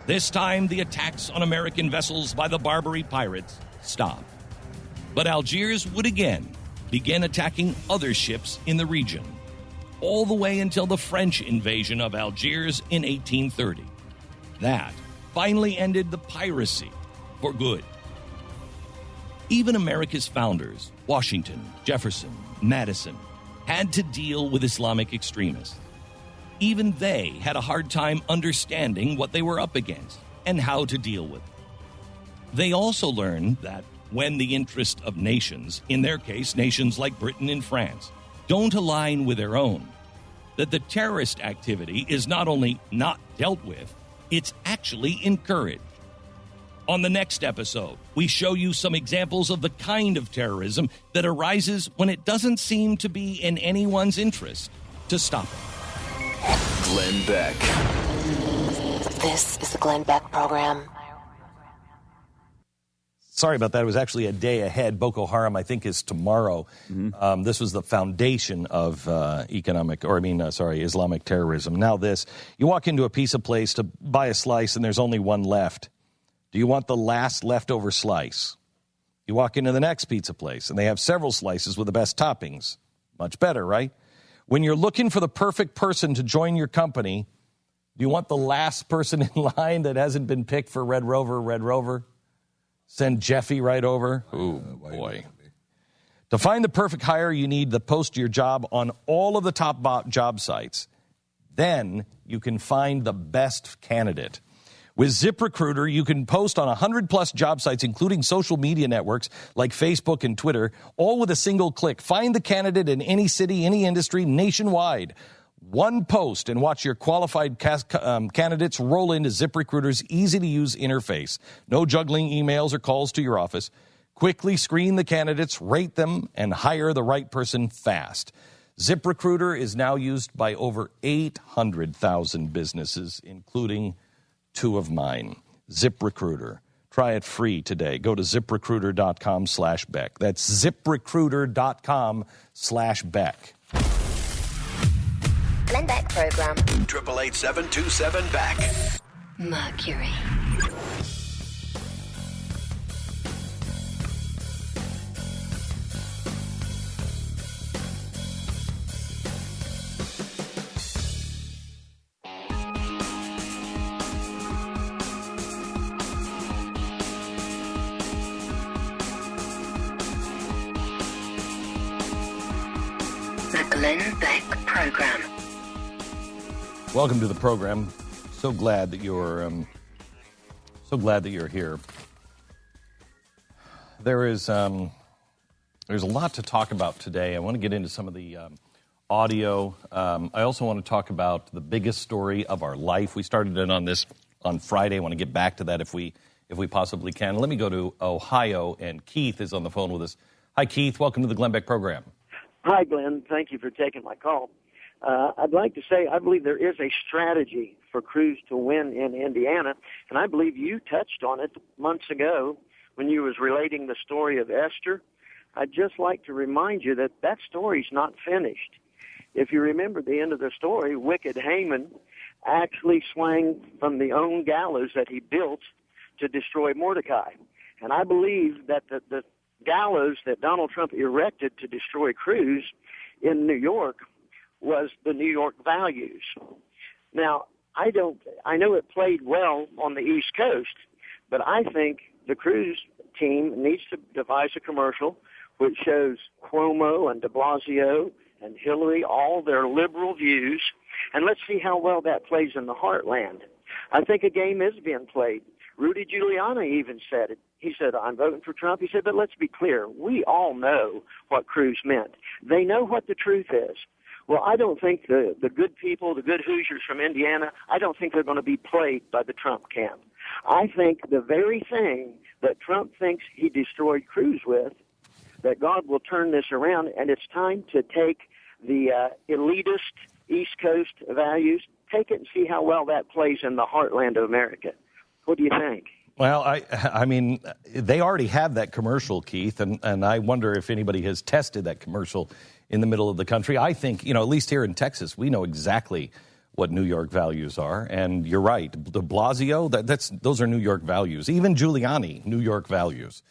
This time, the attacks on American vessels by the Barbary pirates stopped. But Algiers would again begin attacking other ships in the region, all the way until the French invasion of Algiers in 1830. That finally ended the piracy for good. Even America's founders, Washington, Jefferson, Madison, had to deal with Islamic extremists. Even they had a hard time understanding what they were up against and how to deal with it. They also learned that when the interest of nations, in their case nations like Britain and France, don't align with their own, that the terrorist activity is not only not dealt with, it's actually encouraged. On the next episode, we show you some examples of the kind of terrorism that arises when it doesn't seem to be in anyone's interest to stop it. Glenn Beck. This is the Glenn Beck Program. Sorry about that. It was actually a day ahead. Boko Haram, I think, is tomorrow. Mm-hmm. This was the foundation of Islamic terrorism. Now this, you walk into a pizza place to buy a slice and there's only one left. Do you want the last leftover slice? You walk into the next pizza place, and they have several slices with the best toppings. Much better, right? When you're looking for the perfect person to join your company, do you want the last person in line that hasn't been picked for Red Rover? Send Jeffy right over? Oh, boy. To find the perfect hire, you need to post your job on all of the top job sites. Then you can find the best candidate. With ZipRecruiter, you can post on 100-plus job sites, including social media networks like Facebook and Twitter, all with a single click. Find the candidate in any city, any industry, nationwide. One post and watch your qualified candidates roll into ZipRecruiter's easy-to-use interface. No juggling emails or calls to your office. Quickly screen the candidates, rate them, and hire the right person fast. ZipRecruiter is now used by over 800,000 businesses, including 2 of mine. ZipRecruiter. Try it free today. Go to ZipRecruiter.com/Beck. That's ZipRecruiter.com/Beck. Glenn Beck Program. 888-727-BECK. Mercury. The Glenn Beck Program. Welcome to the program. So glad that you're here. There's a lot to talk about today. I want to get into some of the audio. I also want to talk about the biggest story of our life. We started in on this on Friday. I want to get back to that if we possibly can. Let me go to Ohio, and Keith is on the phone with us. Hi, Keith. Welcome to the Glenn Beck Program. Hi, Glenn. Thank you for taking my call. I'd like to say I believe there is a strategy for Cruz to win in Indiana, and I believe you touched on it months ago when you was relating the story of Esther. I'd just like to remind you that that story's not finished. If you remember the end of the story, wicked Haman actually swung from the own gallows that he built to destroy Mordecai. And I believe that the gallows that Donald Trump erected to destroy Cruz in New York was the New York values. Now, I know it played well on the East Coast, but I think the Cruz team needs to devise a commercial which shows Cuomo and de Blasio and Hillary, all their liberal views, and let's see how well that plays in the heartland. I think a game is being played. Rudy Giuliani even said it. He said, I'm voting for Trump. He said, but let's be clear. We all know what Cruz meant. They know what the truth is. Well, I don't think the good people, the good Hoosiers from Indiana, I don't think they're going to be played by the Trump camp. I think the very thing that Trump thinks he destroyed Cruz with, that God will turn this around, and it's time to take the elitist East Coast values, take it and see how well that plays in the heartland of America. What do you think? Well, I mean, they already have that commercial, Keith, and I wonder if anybody has tested that commercial in the middle of the country. I think, at least here in Texas, we know exactly what New York values are. And you're right, de Blasio, those are New York values. Even Giuliani, New York values.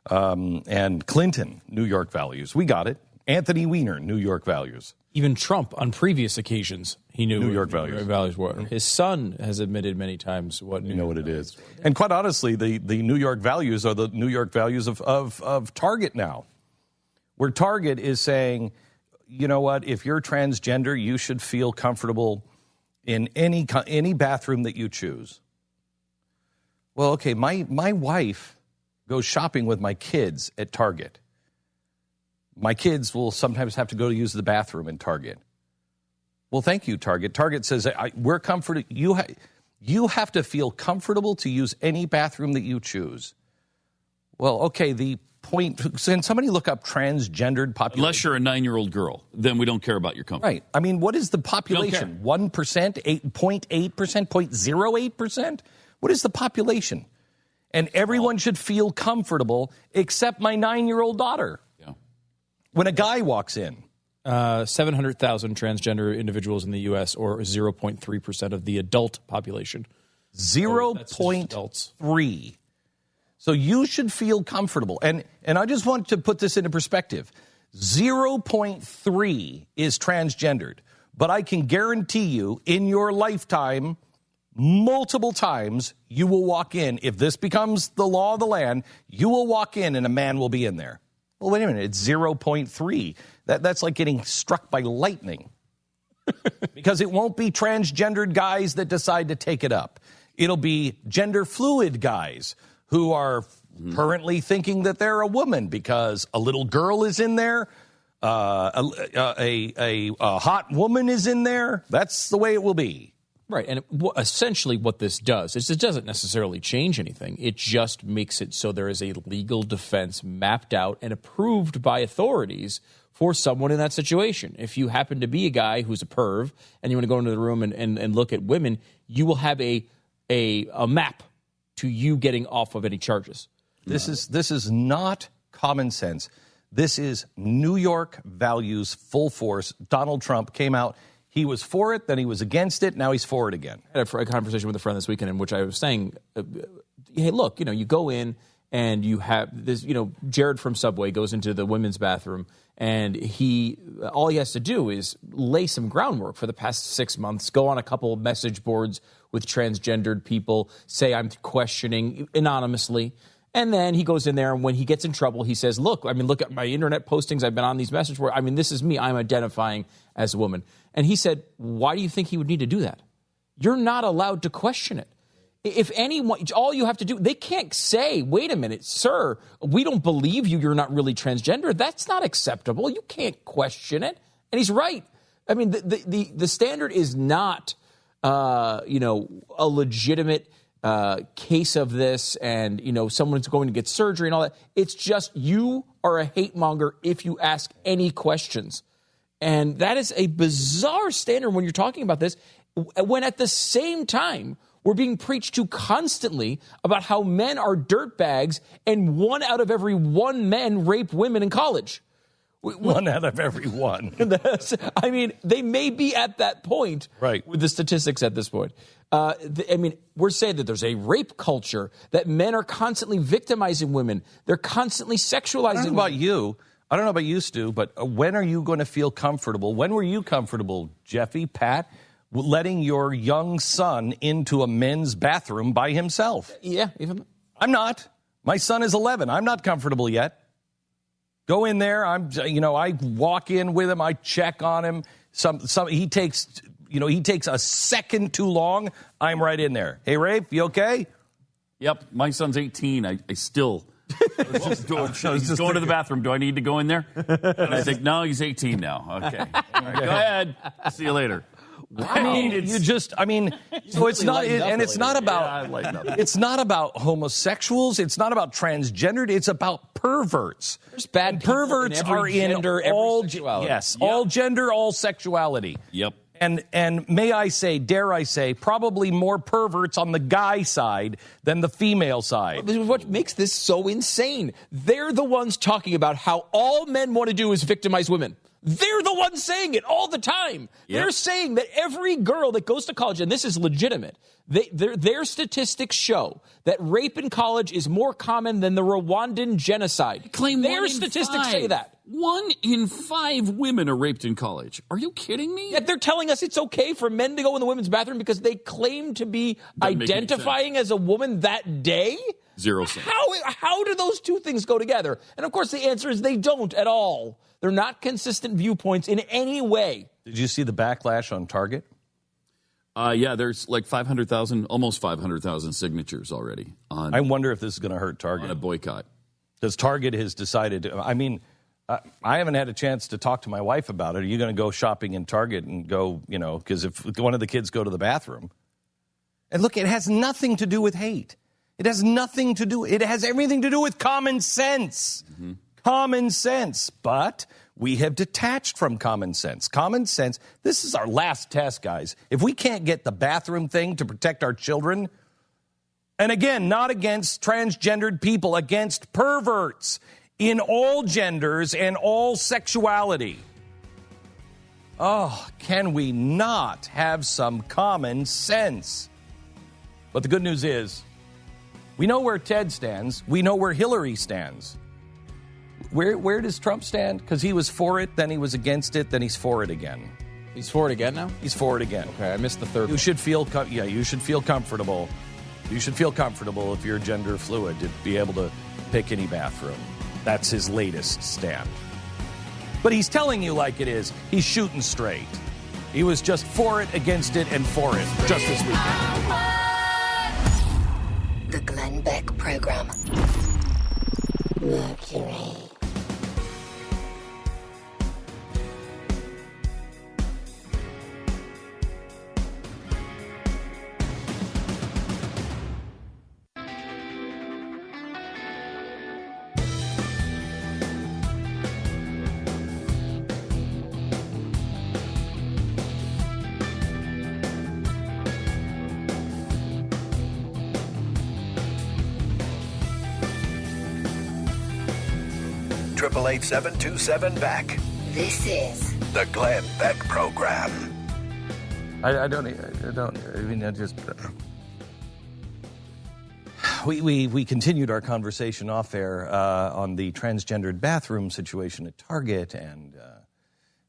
And Clinton, New York values. We got it. Anthony Weiner, New York values. Even Trump, on previous occasions, he knew New York values were. His son has admitted many times what New York it is. And quite honestly, the New York values are the New York values of Target now, where Target is saying, you know what, if you're transgender, you should feel comfortable in any bathroom that you choose. Well, okay, my wife goes shopping with my kids at Target. My kids will sometimes have to go to use the bathroom in Target. Well, thank you, Target. Target says, we're comforted. You have to feel comfortable to use any bathroom that you choose. Well, okay, the point, can somebody look up transgendered population? Unless you're a 9-year-old girl, then we don't care about your comfort. Right. I mean, what is the population? 1%, 0.8%, 0.08%? What is the population? And everyone should feel comfortable except my 9-year-old daughter. When a guy walks in. 700,000 transgender individuals in the U.S., or 0.3% of the adult population. 0.3. So you should feel comfortable. And I just want to put this into perspective. 0.3 is transgendered. But I can guarantee you, in your lifetime, multiple times, you will walk in. If this becomes the law of the land, you will walk in and a man will be in there. Well, wait a minute. It's 0.3. That's like getting struck by lightning. Because it won't be transgendered guys that decide to take it up. It'll be gender fluid guys who are currently thinking that they're a woman because a little girl is in there, a hot woman is in there. That's the way it will be. Right, and essentially what this does is it doesn't necessarily change anything. It just makes it so there is a legal defense mapped out and approved by authorities for someone in that situation. If you happen to be a guy who's a perv and you want to go into the room and look at women, you will have a map to you getting off of any charges. This is not common sense. This is New York values full force. Donald Trump came out. He was for it, then he was against it, now he's for it again. I had a conversation with a friend this weekend in which I was saying, hey, look, you go in and you have this, Jared from Subway goes into the women's bathroom and all he has to do is lay some groundwork for the past 6 months, go on a couple of message boards with transgendered people, say I'm questioning anonymously. And then he goes in there, and when he gets in trouble, he says, look at my internet postings. I've been on these message boards. This is me. I'm identifying as a woman. And he said, why do you think he would need to do that? You're not allowed to question it. If anyone, all you have to do, they can't say, wait a minute, sir, we don't believe you. You're not really transgender. That's not acceptable. You can't question it. And he's right. The standard is not, a legitimate case of this and, someone's going to get surgery and all that. It's just you are a hate monger if you ask any questions. And that is a bizarre standard when you're talking about this, when at the same time we're being preached to constantly about how men are dirtbags and 1 out of every 1 men rape women in college. 1 out of every 1. They may be at that point with the statistics at this point. We're saying that there's a rape culture, that men are constantly victimizing women. They're constantly sexualizing women. I don't know about you, Stu, but when are you going to feel comfortable? When were you comfortable, Jeffy, Pat, letting your young son into a men's bathroom by himself? Yeah, even I'm not. My son is 11. I'm not comfortable yet. Go in there. I walk in with him. I check on him. He takes a second too long. I'm right in there. Hey, Rafe, you okay? Yep. My son's 18. I still. He's going to the bathroom. Do I need to go in there? And I think, no, he's 18 now. Okay. All right, go ahead. See you later. Wow. It's not about homosexuals. It's not about transgendered. It's about perverts. There's bad perverts are in all sexuality. Yes, all gender, all sexuality. Yep. And may I say, dare I say, probably more perverts on the guy side than the female side. This is what makes this so insane. They're the ones talking about how all men want to do is victimize women. They're the ones saying it all the time. Yep. They're saying that every girl that goes to college, and this is legitimate, their statistics show that rape in college is more common than the Rwandan genocide. Their statistics say that. 1 in 5 women are raped in college. Are you kidding me? Yet they're telling us it's okay for men to go in the women's bathroom because they claim to be identifying as a woman that day? 0 cents. How do those two things go together? And of course the answer is they don't at all. They're not consistent viewpoints in any way. Did you see the backlash on Target? Yeah, there's like 500,000, almost 500,000 signatures already. I wonder if this is going to hurt Target. On a boycott. Because Target has decided to, I haven't had a chance to talk to my wife about it. Are you going to go shopping in Target and go, because if one of the kids go to the bathroom. And look, it has nothing to do with hate. It has everything to do with common sense. Mm-hmm. Common sense. But we have detached from common sense. Common sense, this is our last test, guys. If we can't get the bathroom thing to protect our children, and again, not against transgendered people, against perverts in all genders and all sexuality. Oh, can we not have some common sense? But the good news is, We know where Ted stands. We know where Hillary stands. Where does Trump stand? Because he was for it, then he was against it, then he's for it again. He's for it again now? He's for it again. Okay, I missed the third You should feel you should feel comfortable. You should feel comfortable if you're gender fluid to be able to pick any bathroom. That's his latest stand. But he's telling you like it is. He's shooting straight. He was just for it, against it, and for it just this weekend. The Glenn Beck Program. Mercury. Triple 727-BECK. This is The Glenn Beck Program. We continued our conversation off air on the transgendered bathroom situation at Target and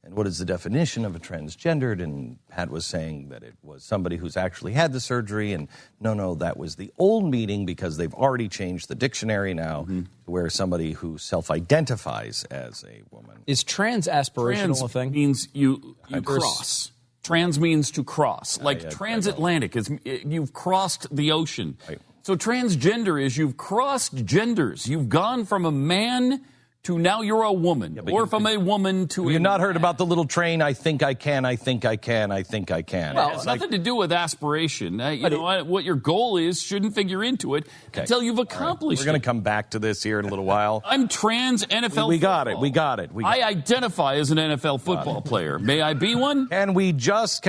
what is the definition of a transgendered, and Pat was saying that it was somebody who's actually had the surgery, and no, that was the old meaning because they've already changed the dictionary now to where somebody who self-identifies as a woman. Is trans aspirational a thing? Means you cross. Trans means to cross. Like transatlantic is you've crossed the ocean. Right. So transgender is you've crossed genders. You've gone from a man to now you're a woman, or from a woman to You've not heard about the little train, I think I can, I think I can, I think I can. Well, it's nothing to do with aspiration. What your goal is shouldn't figure into it until you've accomplished We're going to come back to this here in a little while. I'm trans NFL We got football. it. We got it. I identify as an NFL football player. May I be one? Can we just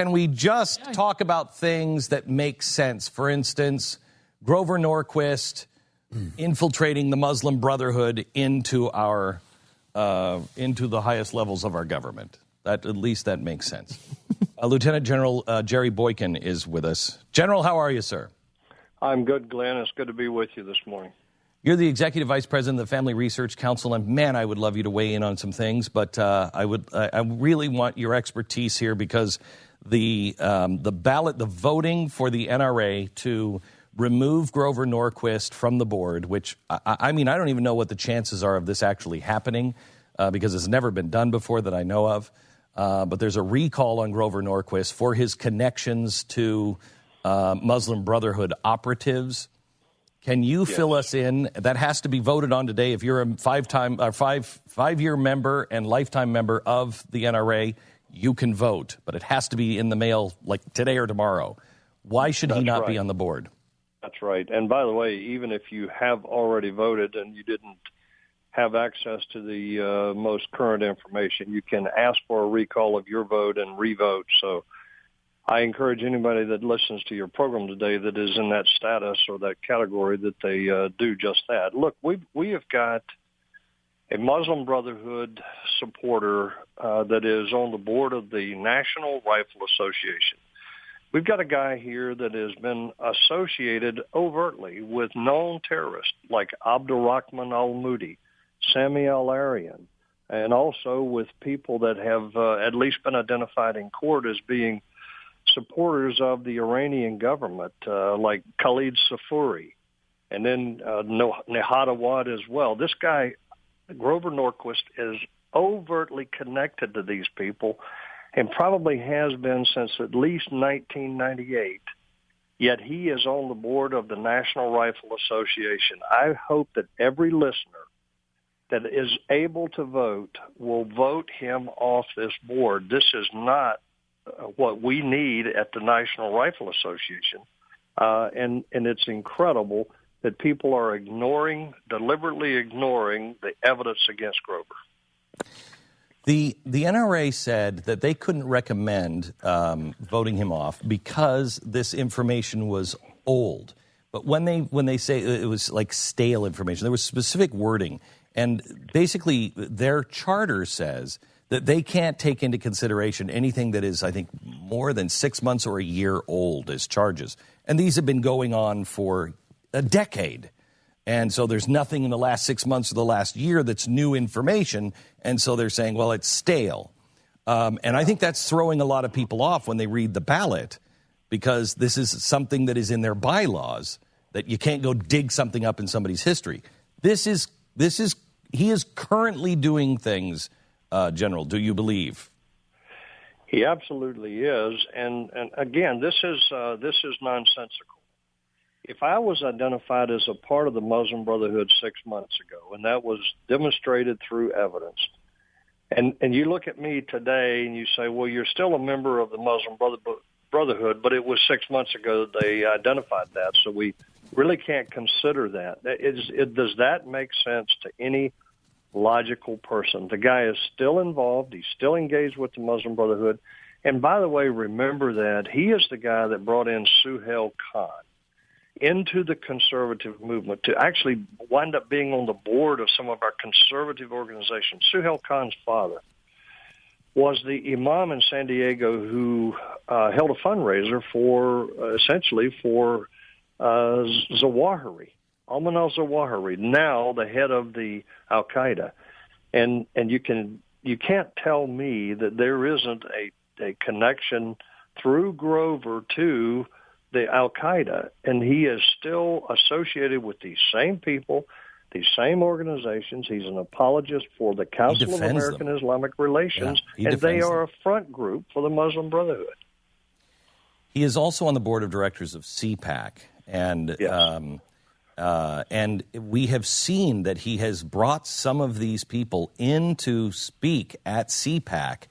talk about things that make sense? For instance, Grover Norquist infiltrating the Muslim Brotherhood into the highest levels of our government. At least that makes sense. Lieutenant General Jerry Boykin is with us. General, how are you, sir? I'm good, Glenn. It's good to be with you this morning. You're the Executive Vice President of the Family Research Council, and man, I would love you to weigh in on some things, but I really want your expertise here because the voting for the NRA to remove Grover Norquist from the board, which, I don't even know what the chances are of this actually happening because it's never been done before that I know of. But there's a recall on Grover Norquist for his connections to Muslim Brotherhood operatives. Can you fill us in? That has to be voted on today. If you're a five-year member and lifetime member of the NRA, you can vote. But it has to be in the mail like today or tomorrow. Why should he not be on the board? That's right. And by the way, even if you have already voted and you didn't have access to the most current information, you can ask for a recall of your vote and revote. So I encourage anybody that listens to your program today that is in that status or that category that they do just that. Look, we have got a Muslim Brotherhood supporter that is on the board of the National Rifle Association. We've got a guy here that has been associated overtly with known terrorists like Abdurrahman al-Moudi, Sami al-Arian, and also with people that have at least been identified in court as being supporters of the Iranian government, like Khalid Safuri, and then Nihad Awad as well. This guy, Grover Norquist, is overtly connected to these people and probably has been since at least 1998, yet he is on the board of the National Rifle Association. I hope that every listener that is able to vote will vote him off this board. This is not what we need at the National Rifle Association, and it's incredible that people are deliberately ignoring the evidence against Grover. The NRA said that they couldn't recommend voting him off because this information was old. But when they say it was like stale information, there was specific wording. And basically their charter says that they can't take into consideration anything that is, I think, more than 6 months or a year old as charges. And these have been going on for a decade. And so there's nothing in the last 6 months or the last year that's new information. And so they're saying, well, it's stale. And I think that's throwing a lot of people off when they read the ballot, because this is something that is in their bylaws, that you can't go dig something up in somebody's history. He is currently doing things, General, do you believe? He absolutely is. And again, this is nonsensical. If I was identified as a part of the Muslim Brotherhood 6 months ago, and that was demonstrated through evidence, and you look at me today and you say, well, you're still a member of the Muslim Brotherhood, but it was 6 months ago that they identified that, so we really can't consider that. Does that make sense to any logical person? The guy is still involved. He's still engaged with the Muslim Brotherhood. And by the way, remember that he is the guy that brought in Suhail Khan into the conservative movement to actually wind up being on the board of some of our conservative organizations. Suhail Khan's father was the imam in San Diego who held a fundraiser essentially for Zawahiri, Ayman al-Zawahiri, now the head of the Al-Qaeda. And you can't tell me that there isn't a connection through Grover to the Al-Qaeda, and he is still associated with these same people, these same organizations. He's an apologist for the Council of American Islamic Relations, and they are a front group for the Muslim Brotherhood. He is also on the board of directors of CPAC, and yes. And we have seen that he has brought some of these people in to speak at CPAC,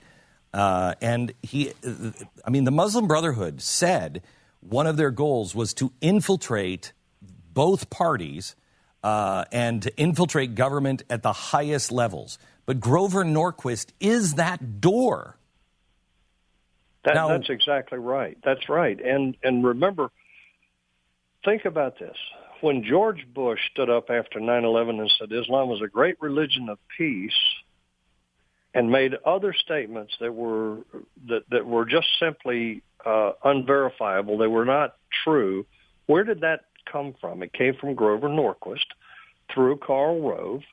and the Muslim Brotherhood said one of their goals was to infiltrate both parties and to infiltrate government at the highest levels. But Grover Norquist is that door. That's exactly right. That's right. And remember, think about this. When George Bush stood up after 9/11 and said Islam was a great religion of peace, and made other statements that were just simply unverifiable, they were not true, where did that come from? It came from Grover Norquist through Karl Rove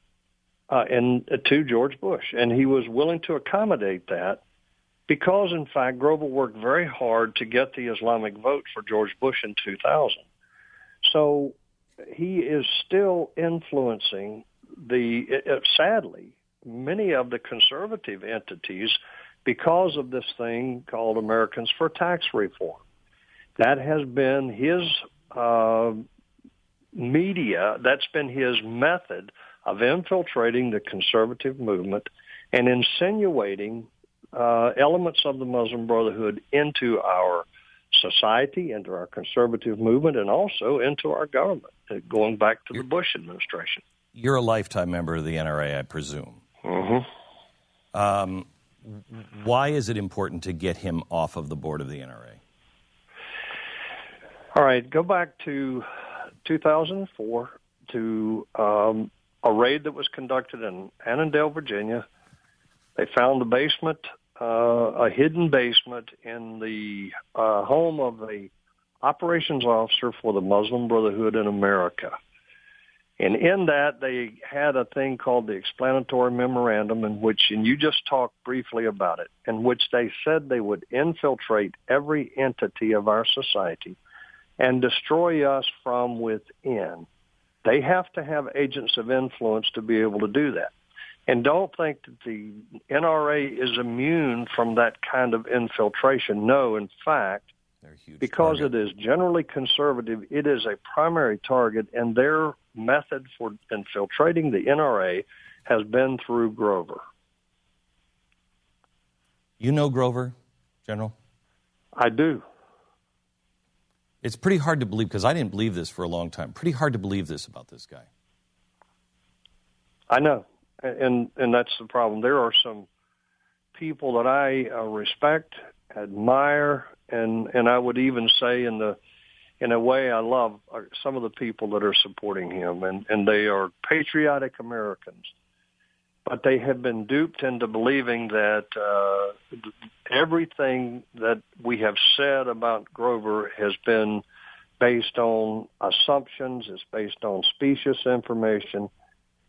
and to George Bush, and he was willing to accommodate that because, in fact, Grover worked very hard to get the Islamic vote for George Bush in 2000. So he is still influencing sadly, many of the conservative entities because of this thing called Americans for Tax Reform. That has been his media, that's been his method of infiltrating the conservative movement and insinuating elements of the Muslim Brotherhood into our society, into our conservative movement, and also into our government, going back to the Bush administration. You're a lifetime member of the NRA, I presume. Mm-hmm. Why is it important to get him off of the board of the NRA? All right, go back to 2004 to a raid that was conducted in Annandale, Virginia. They found the basement, a hidden basement in the home of the operations officer for the Muslim Brotherhood in America. And in that, they had a thing called the explanatory memorandum and you just talked briefly about it, in which they said they would infiltrate every entity of our society and destroy us from within. They have to have agents of influence to be able to do that. And don't think that the NRA is immune from that kind of infiltration. No, in fact, because it is generally conservative, it is a primary target, and their method for infiltrating the NRA has been through Grover. You know Grover, General? I do. It's pretty hard to believe, because I didn't believe this for a long time. Pretty hard to believe this about this guy. I know, and that's the problem. There are some people that I respect, admire, and I would even say in a way I love some of the people that are supporting him, and they are patriotic Americans. But they have been duped into believing that everything that we have said about Grover has been based on assumptions. It's based on specious information.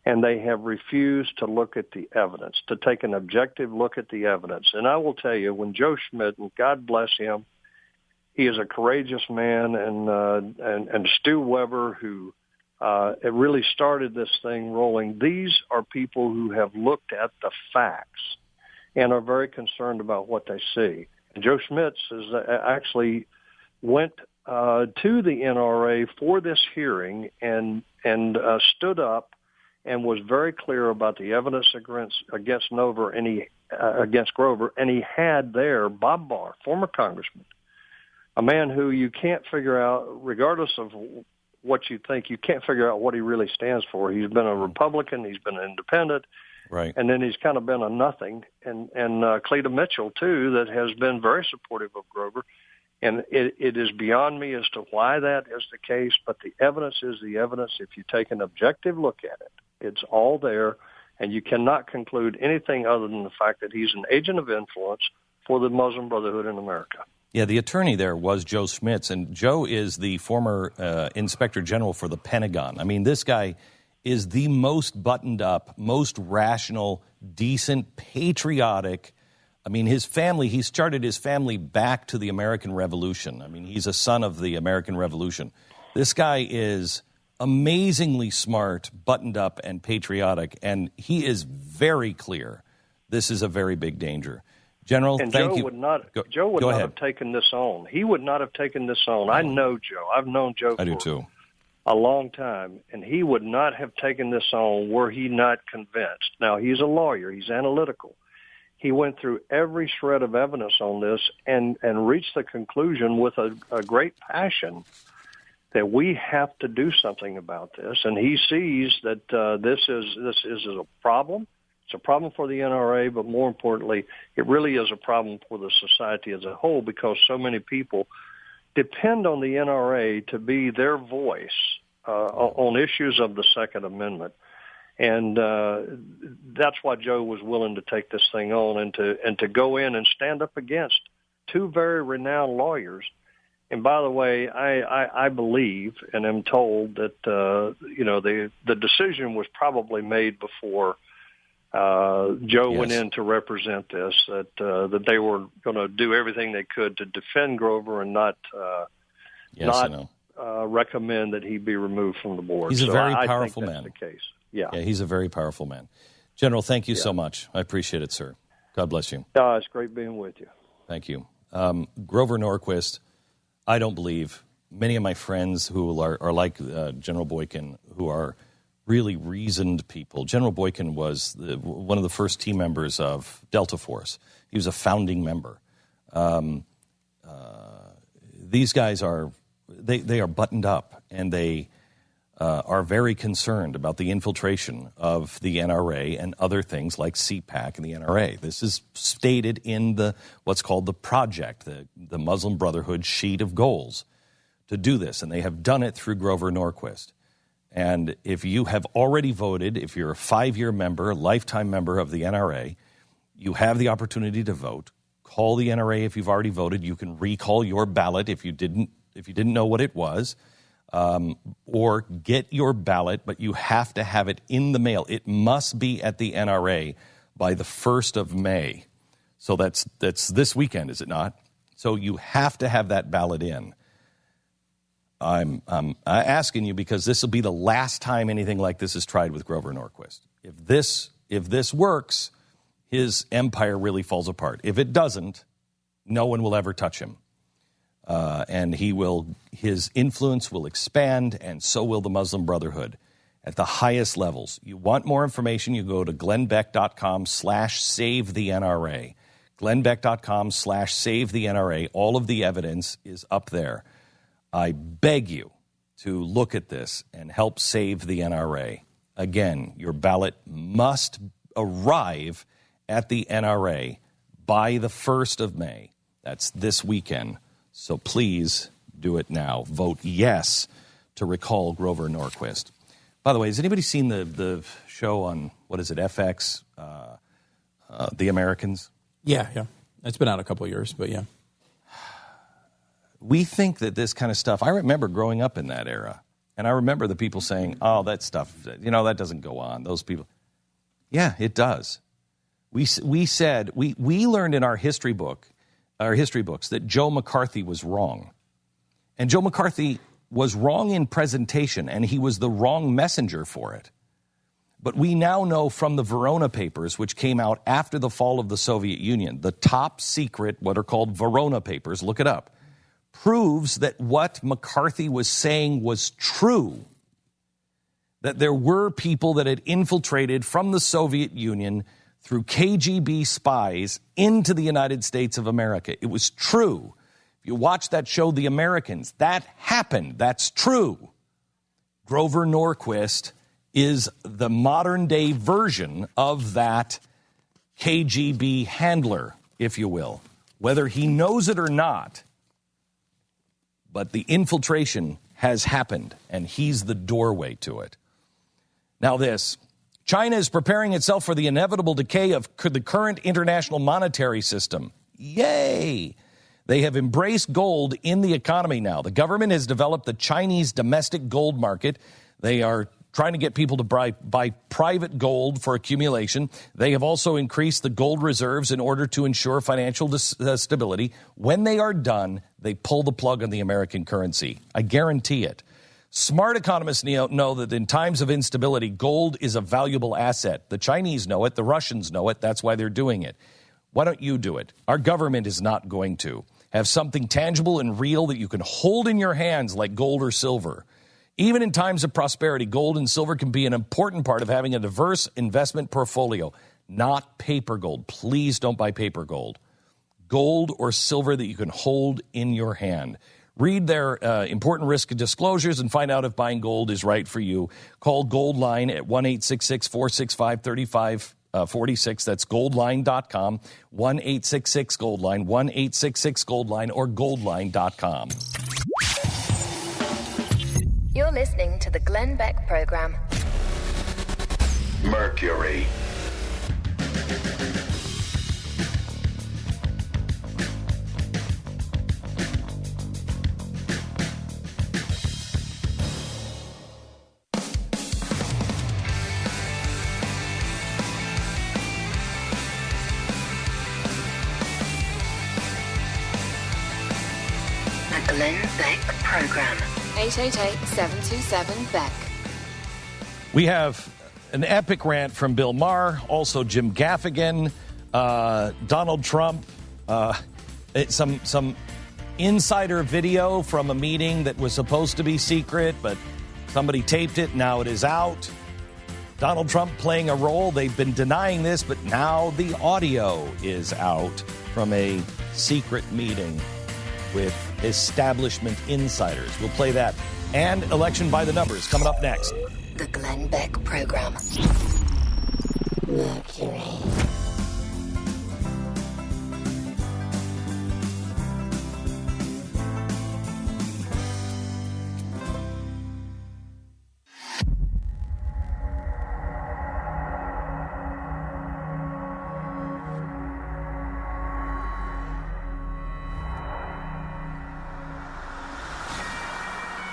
And they have refused to look at the evidence, to take an objective look at the evidence. And I will tell you, when Joe Schmidt, and God bless him, he is a courageous man, and Stu Weber, who it really started this thing rolling. These are people who have looked at the facts and are very concerned about what they see. And Joe Schmidt actually went to the NRA for this hearing and stood up and was very clear about the evidence against Grover, and he had there Bob Barr, former congressman, a man who you can't figure out, regardless of what you think, you can't figure out what he really stands for. He's been a Republican, he's been an independent, right, and then he's kind of been a nothing. And Cleta Mitchell too, that has been very supportive of Grover. And it is beyond me as to why that is the case, but the evidence is the evidence. If you take an objective look at it, it's all there, and you cannot conclude anything other than the fact that he's an agent of influence for the Muslim Brotherhood in America. Yeah, the attorney there was Joe Schmitz, and Joe is the former Inspector General for the Pentagon. I mean, this guy is the most buttoned up, most rational, decent, patriotic. I mean, his family, he started his family back to the American Revolution. I mean, he's a son of the American Revolution. This guy is amazingly smart, buttoned up, and patriotic, and he is very clear this is a very big danger. General, and thank Joe you. Joe would not have taken this on. He would not have taken this on. I know Joe. I've known Joe for a long time, and he would not have taken this on were he not convinced. Now, he's a lawyer. He's analytical. He went through every shred of evidence on this and reached the conclusion with a great passion that we have to do something about this. And he sees that this is a problem. It's a problem for the NRA, but more importantly, it really is a problem for the society as a whole, because so many people depend on the NRA to be their voice on issues of the Second Amendment. And that's why Joe was willing to take this thing on and to go in and stand up against two very renowned lawyers. And by the way, I believe and am told that the decision was probably made before Joe went in to represent this, that they were going to do everything they could to defend Grover and not recommend that he be removed from the board. He's a very powerful I think man. that's the case. Yeah, he's a very powerful man. General, thank you so much. I appreciate it, sir. God bless you. It's great being with you. Thank you. Grover Norquist, I don't believe many of my friends who are like General Boykin, who are really reasoned people. General Boykin was one of the first team members of Delta Force. He was a founding member. These guys are buttoned up, and they are very concerned about the infiltration of the NRA and other things like CPAC and the NRA. This is stated in what's called the project, the Muslim Brotherhood sheet of goals to do this, and they have done it through Grover Norquist. And if you have already voted, if you're a 5-year member, lifetime member of the NRA, you have the opportunity to vote. Call the NRA if you've already voted. You can recall your ballot if you didn't know what it was, or get your ballot, but you have to have it in the mail. It must be at the NRA by the 1st of May. So that's this weekend, is it not? So you have to have that ballot in. I'm asking you because this will be the last time anything like this is tried with Grover Norquist. If this works, his empire really falls apart. If it doesn't, no one will ever touch him. And his influence will expand, and so will the Muslim Brotherhood at the highest levels. You want more information, you go to glennbeck.com/SaveTheNRA. glennbeck.com/SaveTheNRA. All of the evidence is up there. I beg you to look at this and help save the NRA. Again, your ballot must arrive at the NRA by the 1st of May. That's this weekend. So please do it now. Vote yes to recall Grover Norquist. By the way, has anybody seen the show on, what is it, FX, The Americans? Yeah. It's been out a couple of years, but yeah. we think that this kind of stuff, I remember growing up in that era, and I remember the people saying, oh, that stuff, that doesn't go on. Those people. Yeah, it does. We learned in our history books that Joe McCarthy was wrong. And Joe McCarthy was wrong in presentation, and he was the wrong messenger for it. But we now know from the Verona Papers, which came out after the fall of the Soviet Union, the top secret, what are called Verona Papers, look it up, proves that what McCarthy was saying was true. That there were people that had infiltrated from the Soviet Union through KGB spies into the United States of America. It was true. If you watch that show, The Americans, that happened. That's true. Grover Norquist is the modern-day version of that KGB handler, if you will. Whether he knows it or not, but the infiltration has happened, and he's the doorway to it. Now this, China is preparing itself for the inevitable decay of the current international monetary system. Yay! They have embraced gold in the economy now. The government has developed the Chinese domestic gold market. They are trying to get people to buy private gold for accumulation. They have also increased the gold reserves in order to ensure financial stability. When they are done, they pull the plug on the American currency. I guarantee it. Smart economists know that in times of instability, gold is a valuable asset. The Chinese know it. The Russians know it. That's why they're doing it. Why don't you do it? Our government is not going to. Have something tangible and real that you can hold in your hands like gold or silver. Even in times of prosperity, gold and silver can be an important part of having a diverse investment portfolio, not paper gold. Please don't buy paper gold. Gold or silver that you can hold in your hand. Read their important risk disclosures and find out if buying gold is right for you. Call Goldline at 1-866-465-3546. That's goldline.com, 1-866-GOLDLINE, 1-866-GOLDLINE, or goldline.com. You're listening to the Glenn Beck Program. Mercury. The Glenn Beck Program. 888-727-BECK. We have an epic rant from Bill Maher, also Jim Gaffigan, Donald Trump, some insider video from a meeting that was supposed to be secret, but somebody taped it. Now it is out. Donald Trump playing a role. They've been denying this, but now the audio is out from a secret meeting with establishment insiders. We'll play that. And election by the numbers coming up next. The Glenn Beck Program. Mercury.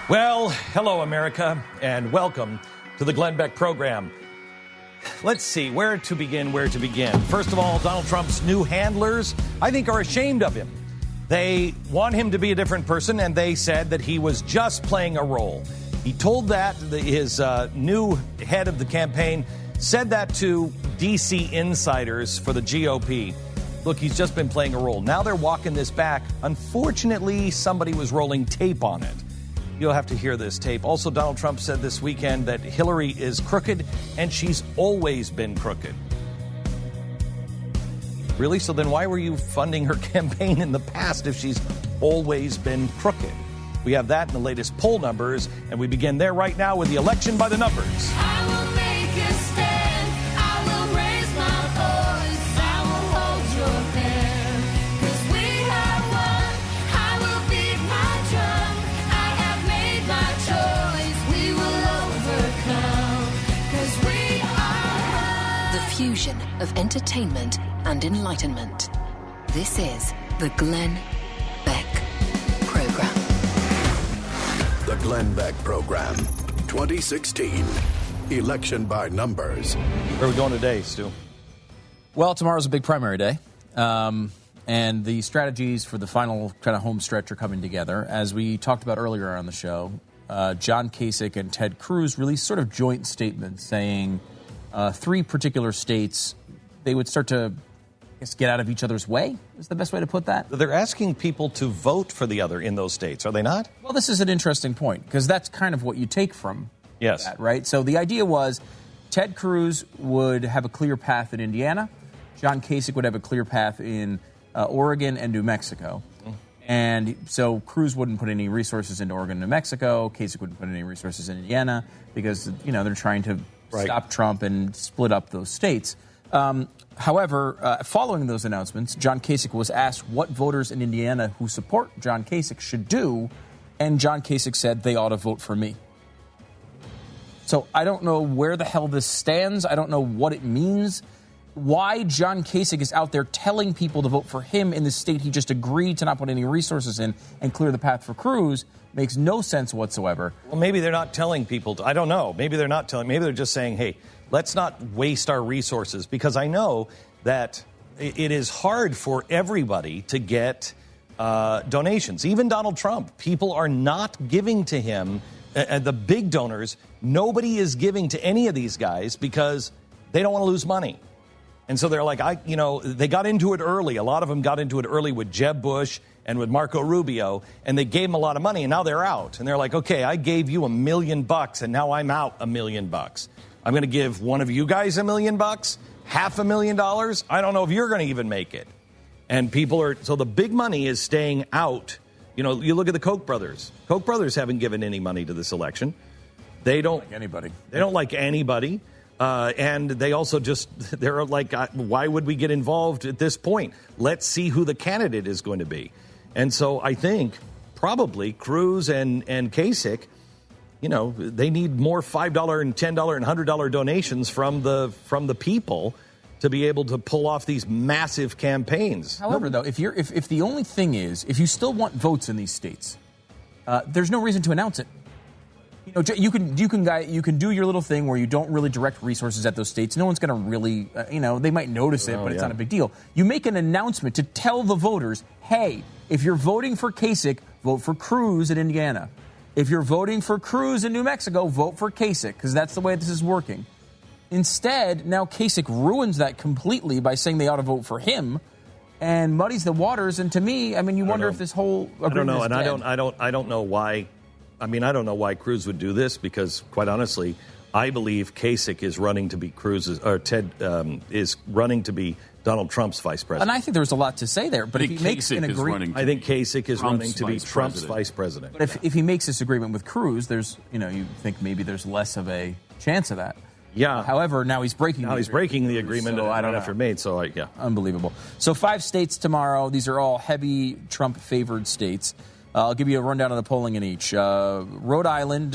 Well, hello, America, and welcome to the Glenn Beck Program. Let's see, where to begin. First of all, Donald Trump's new handlers, I think, are ashamed of him. They want him to be a different person, and they said that he was just playing a role. He told that, his new head of the campaign said that to D.C. insiders for the GOP. Look, he's just been playing a role. Now they're walking this back. Unfortunately, somebody was rolling tape on it. You'll have to hear this tape. Also, Donald Trump said this weekend that Hillary is crooked, and she's always been crooked. Really? So then why were you funding her campaign in the past if she's always been crooked? We have that in the latest poll numbers, and we begin there right now with the election by the numbers. I will make a stand. I will raise my voice. I will hold your hand. 'Cause we have won. I will beat my drum. I have made my choice. We will overcome. 'Cause we are The fusion of entertainment and enlightenment. This is the Glenn Beck Program. Glenn Beck Program. 2016. Election by numbers. Where are we going today, Stu? Well, tomorrow's a big primary day. And the strategies for the final kind of home stretch are coming together. As we talked about earlier on the show, John Kasich and Ted Cruz released sort of joint statements saying 3 particular states, they would start to, I guess, get out of each other's way, is the best way to put that. They're asking people to vote for the other in those states, are they not? Well, this is an interesting point, because that's kind of what you take from Yes. that, right? So the idea was Ted Cruz would have a clear path in Indiana. John Kasich would have a clear path in Oregon and New Mexico. And so Cruz wouldn't put any resources into Oregon and New Mexico. Kasich wouldn't put any resources in Indiana because, they're trying to stop Trump and split up those states. However, following those announcements, John Kasich was asked what voters in Indiana who support John Kasich should do, and John Kasich said they ought to vote for me. So I don't know where the hell this stands. I don't know what it means. Why John Kasich is out there telling people to vote for him in the state he just agreed to not put any resources in and clear the path for Cruz makes no sense whatsoever. Well, maybe they're not telling people to, I don't know. Maybe they're not telling. Maybe they're just saying, hey, let's not waste our resources, because I know that it is hard for everybody to get donations. Even Donald Trump, people are not giving to him. The big donors, nobody is giving to any of these guys because they don't want to lose money. And so they're like, they got into it early. A lot of them got into it early with Jeb Bush and with Marco Rubio, and they gave them a lot of money, and now they're out. And they're like, okay, I gave you $1 million, and now I'm out $1 million. I'm going to give one of you guys $1 million, $500,000. I don't know if you're going to even make it. And so the big money is staying out. You look at the Koch brothers. Koch brothers haven't given any money to this election. They don't like anybody. They don't like anybody. And they also they're like, why would we get involved at this point? Let's see who the candidate is going to be. And so I think probably Cruz and Kasich, they need more $5 and $10 and $100 donations from the people to be able to pull off these massive campaigns. However, though, if the only thing is, if you still want votes in these states, there's no reason to announce it. You can do your little thing where you don't really direct resources at those states. No one's going to really, they might notice it, but it's not a big deal. You make an announcement to tell the voters, hey, if you're voting for Kasich, vote for Cruz in Indiana. If you're voting for Cruz in New Mexico, vote for Kasich, because that's the way this is working. Instead, now Kasich ruins that completely by saying they ought to vote for him and muddies the waters. And to me, you wonder if this whole agreement is dead. I don't know why. I don't know why Cruz would do this, because, quite honestly, I believe Kasich is running to be Ted is running to be Donald Trump's vice president. And I think there's a lot to say there. But if he makes an agreement, I think Kasich is running to be Trump's vice president. But if he makes this agreement with Cruz, there's, you think maybe there's less of a chance of that. Yeah. However, now he's breaking the agreement so I don't know. after made. So yeah, unbelievable. So 5 states tomorrow. These are all heavy Trump-favored states. I'll give you a rundown of the polling in each. Rhode Island,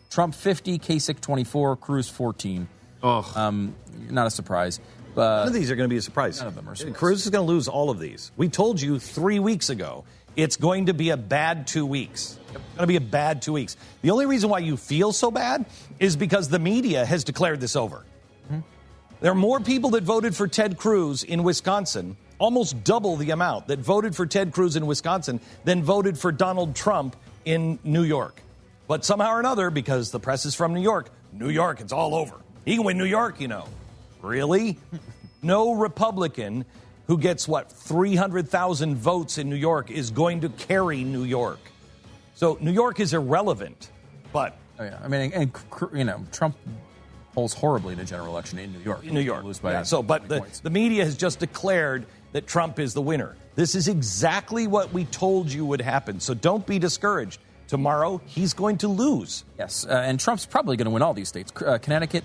Trump 50, Kasich 24, Cruz 14. Not a surprise. None of these are going to be a surprise. None of them are surprise. Cruz is going to lose all of these. We told you 3 weeks ago it's going to be a bad 2 weeks. It's going to be a bad 2 weeks. The only reason why you feel so bad is because the media has declared this over. Mm-hmm. There are more people that voted for Ted Cruz in Wisconsin, almost double the amount that voted for Ted Cruz in Wisconsin than voted for Donald Trump in New York. But somehow or another, because the press is from New York, it's all over. He can win New York, Really? No Republican who gets, 300,000 votes in New York is going to carry New York. So New York is irrelevant, but... Oh, yeah. Trump polls horribly in a general election in New York. In New York. But the media has just declared that Trump is the winner. This is exactly what we told you would happen, so don't be discouraged. Tomorrow, he's going to lose. Yes, and Trump's probably going to win all these states. Connecticut,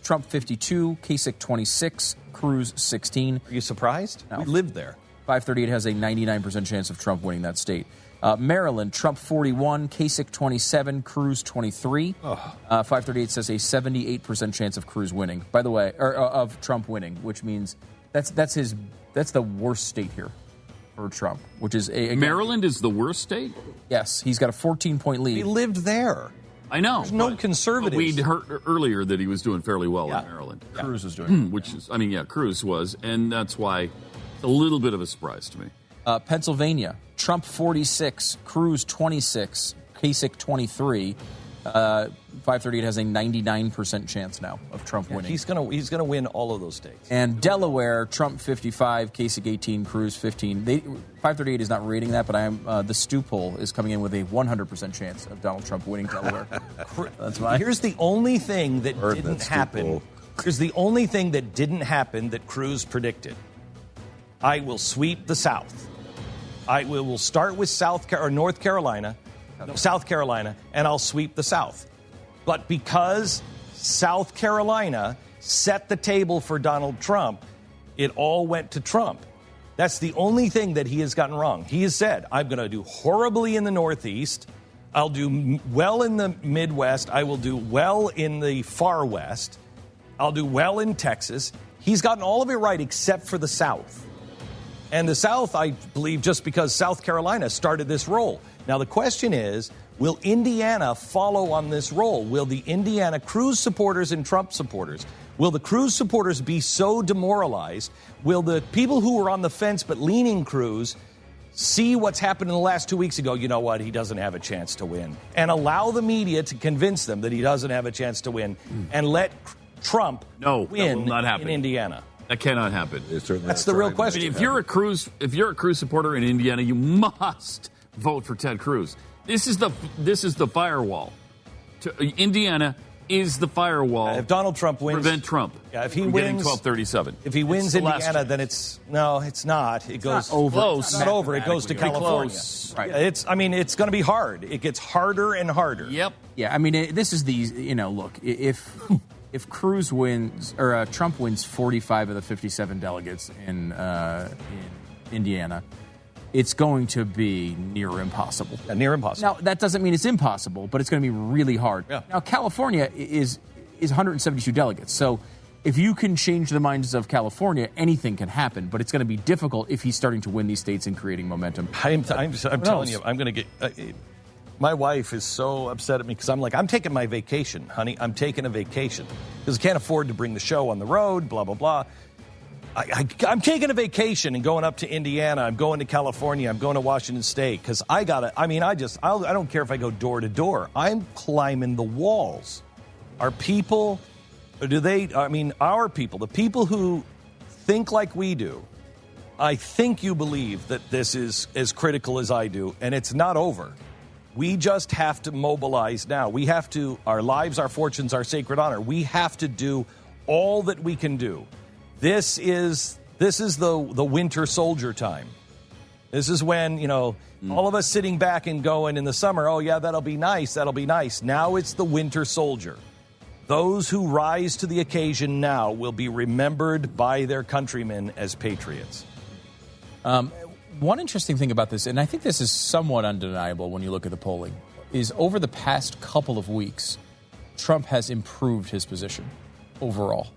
Trump 52, Kasich 26, Cruz 16. Are you surprised? No. We lived there. 538 has a 99% chance of Trump winning that state. Maryland, Trump 41, Kasich 27, Cruz 23. 538 says a 78% chance of Cruz winning. By the way, or of Trump winning, which means that's the worst state here for Trump, which is Maryland is the worst state? Yes, he's got a 14-point lead. He lived there. I know. There's no conservatives. We'd heard earlier that he was doing fairly well in Maryland. Cruz was doing which is, Cruz was, and that's why it's a little bit of a surprise to me. Pennsylvania, Trump 46, Cruz 26, Kasich 23. 538 has a 99% chance now of Trump winning. He's gonna win all of those states. And Delaware, Trump 55, Kasich 18, Cruz 15. 538 is not rating that, but the Stu poll is coming in with a 100% chance of Donald Trump winning Delaware. That's why. Here's the only thing that didn't happen. Here's the only thing that didn't happen that Cruz predicted. I will sweep the South. I will start with South Carolina, and I'll sweep the South. But because South Carolina set the table for Donald Trump, it all went to Trump. That's the only thing that he has gotten wrong. He has said, I'm going to do horribly in the Northeast. I'll do well in the Midwest. I will do well in the far West. I'll do well in Texas. He's gotten all of it right except for the South. And the South, I believe, just because South Carolina started this roll. Now, the question is, will Indiana follow on this roll? Will the Indiana Cruz supporters and Trump supporters, will the Cruz supporters be so demoralized? Will the people who were on the fence but leaning Cruz see what's happened in the last 2 weeks and go, you know what, he doesn't have a chance to win, and allow the media to convince them that he doesn't have a chance to win, and let Trump win that will not happen in Indiana? That cannot happen. That's the real question. If you're a Cruz supporter in Indiana, you must vote for Ted Cruz. This is the firewall. Indiana is the firewall. If Donald Trump wins, prevent Trump. Yeah, if he from wins, getting 1237. If he wins Indiana, then it's not. It goes over. Close. It's not over. It goes to California. Right. It's going to be hard. It gets harder and harder. Yep. Yeah. I mean, this is look, if Cruz wins or Trump wins 45 of the 57 delegates in Indiana, it's going to be near impossible. Yeah, near impossible. Now, that doesn't mean it's impossible, but it's going to be really hard. Yeah. Now, California is 172 delegates. So if you can change the minds of California, anything can happen. But it's going to be difficult if he's starting to win these states and creating momentum. I'm telling you, I'm going to get... my wife is so upset at me because I'm like, I'm taking my vacation, honey. I'm taking a vacation because I can't afford to bring the show on the road, blah, blah, blah. I'm taking a vacation and going up to Indiana. I'm going to California. I'm going to Washington State because I don't care if I go door to door. I'm climbing the walls. Our people, our people, the people who think like we do, I think you believe that this is as critical as I do, and it's not over. We just have to mobilize now. We have to, our lives, our fortunes, our sacred honor. We have to do all that we can do. This is the winter soldier time. This is when, all of us sitting back and going in the summer, oh, yeah, that'll be nice. Now it's the winter soldier. Those who rise to the occasion now will be remembered by their countrymen as patriots. One interesting thing about this, and I think this is somewhat undeniable when you look at the polling, is over the past couple of weeks, Trump has improved his position overall.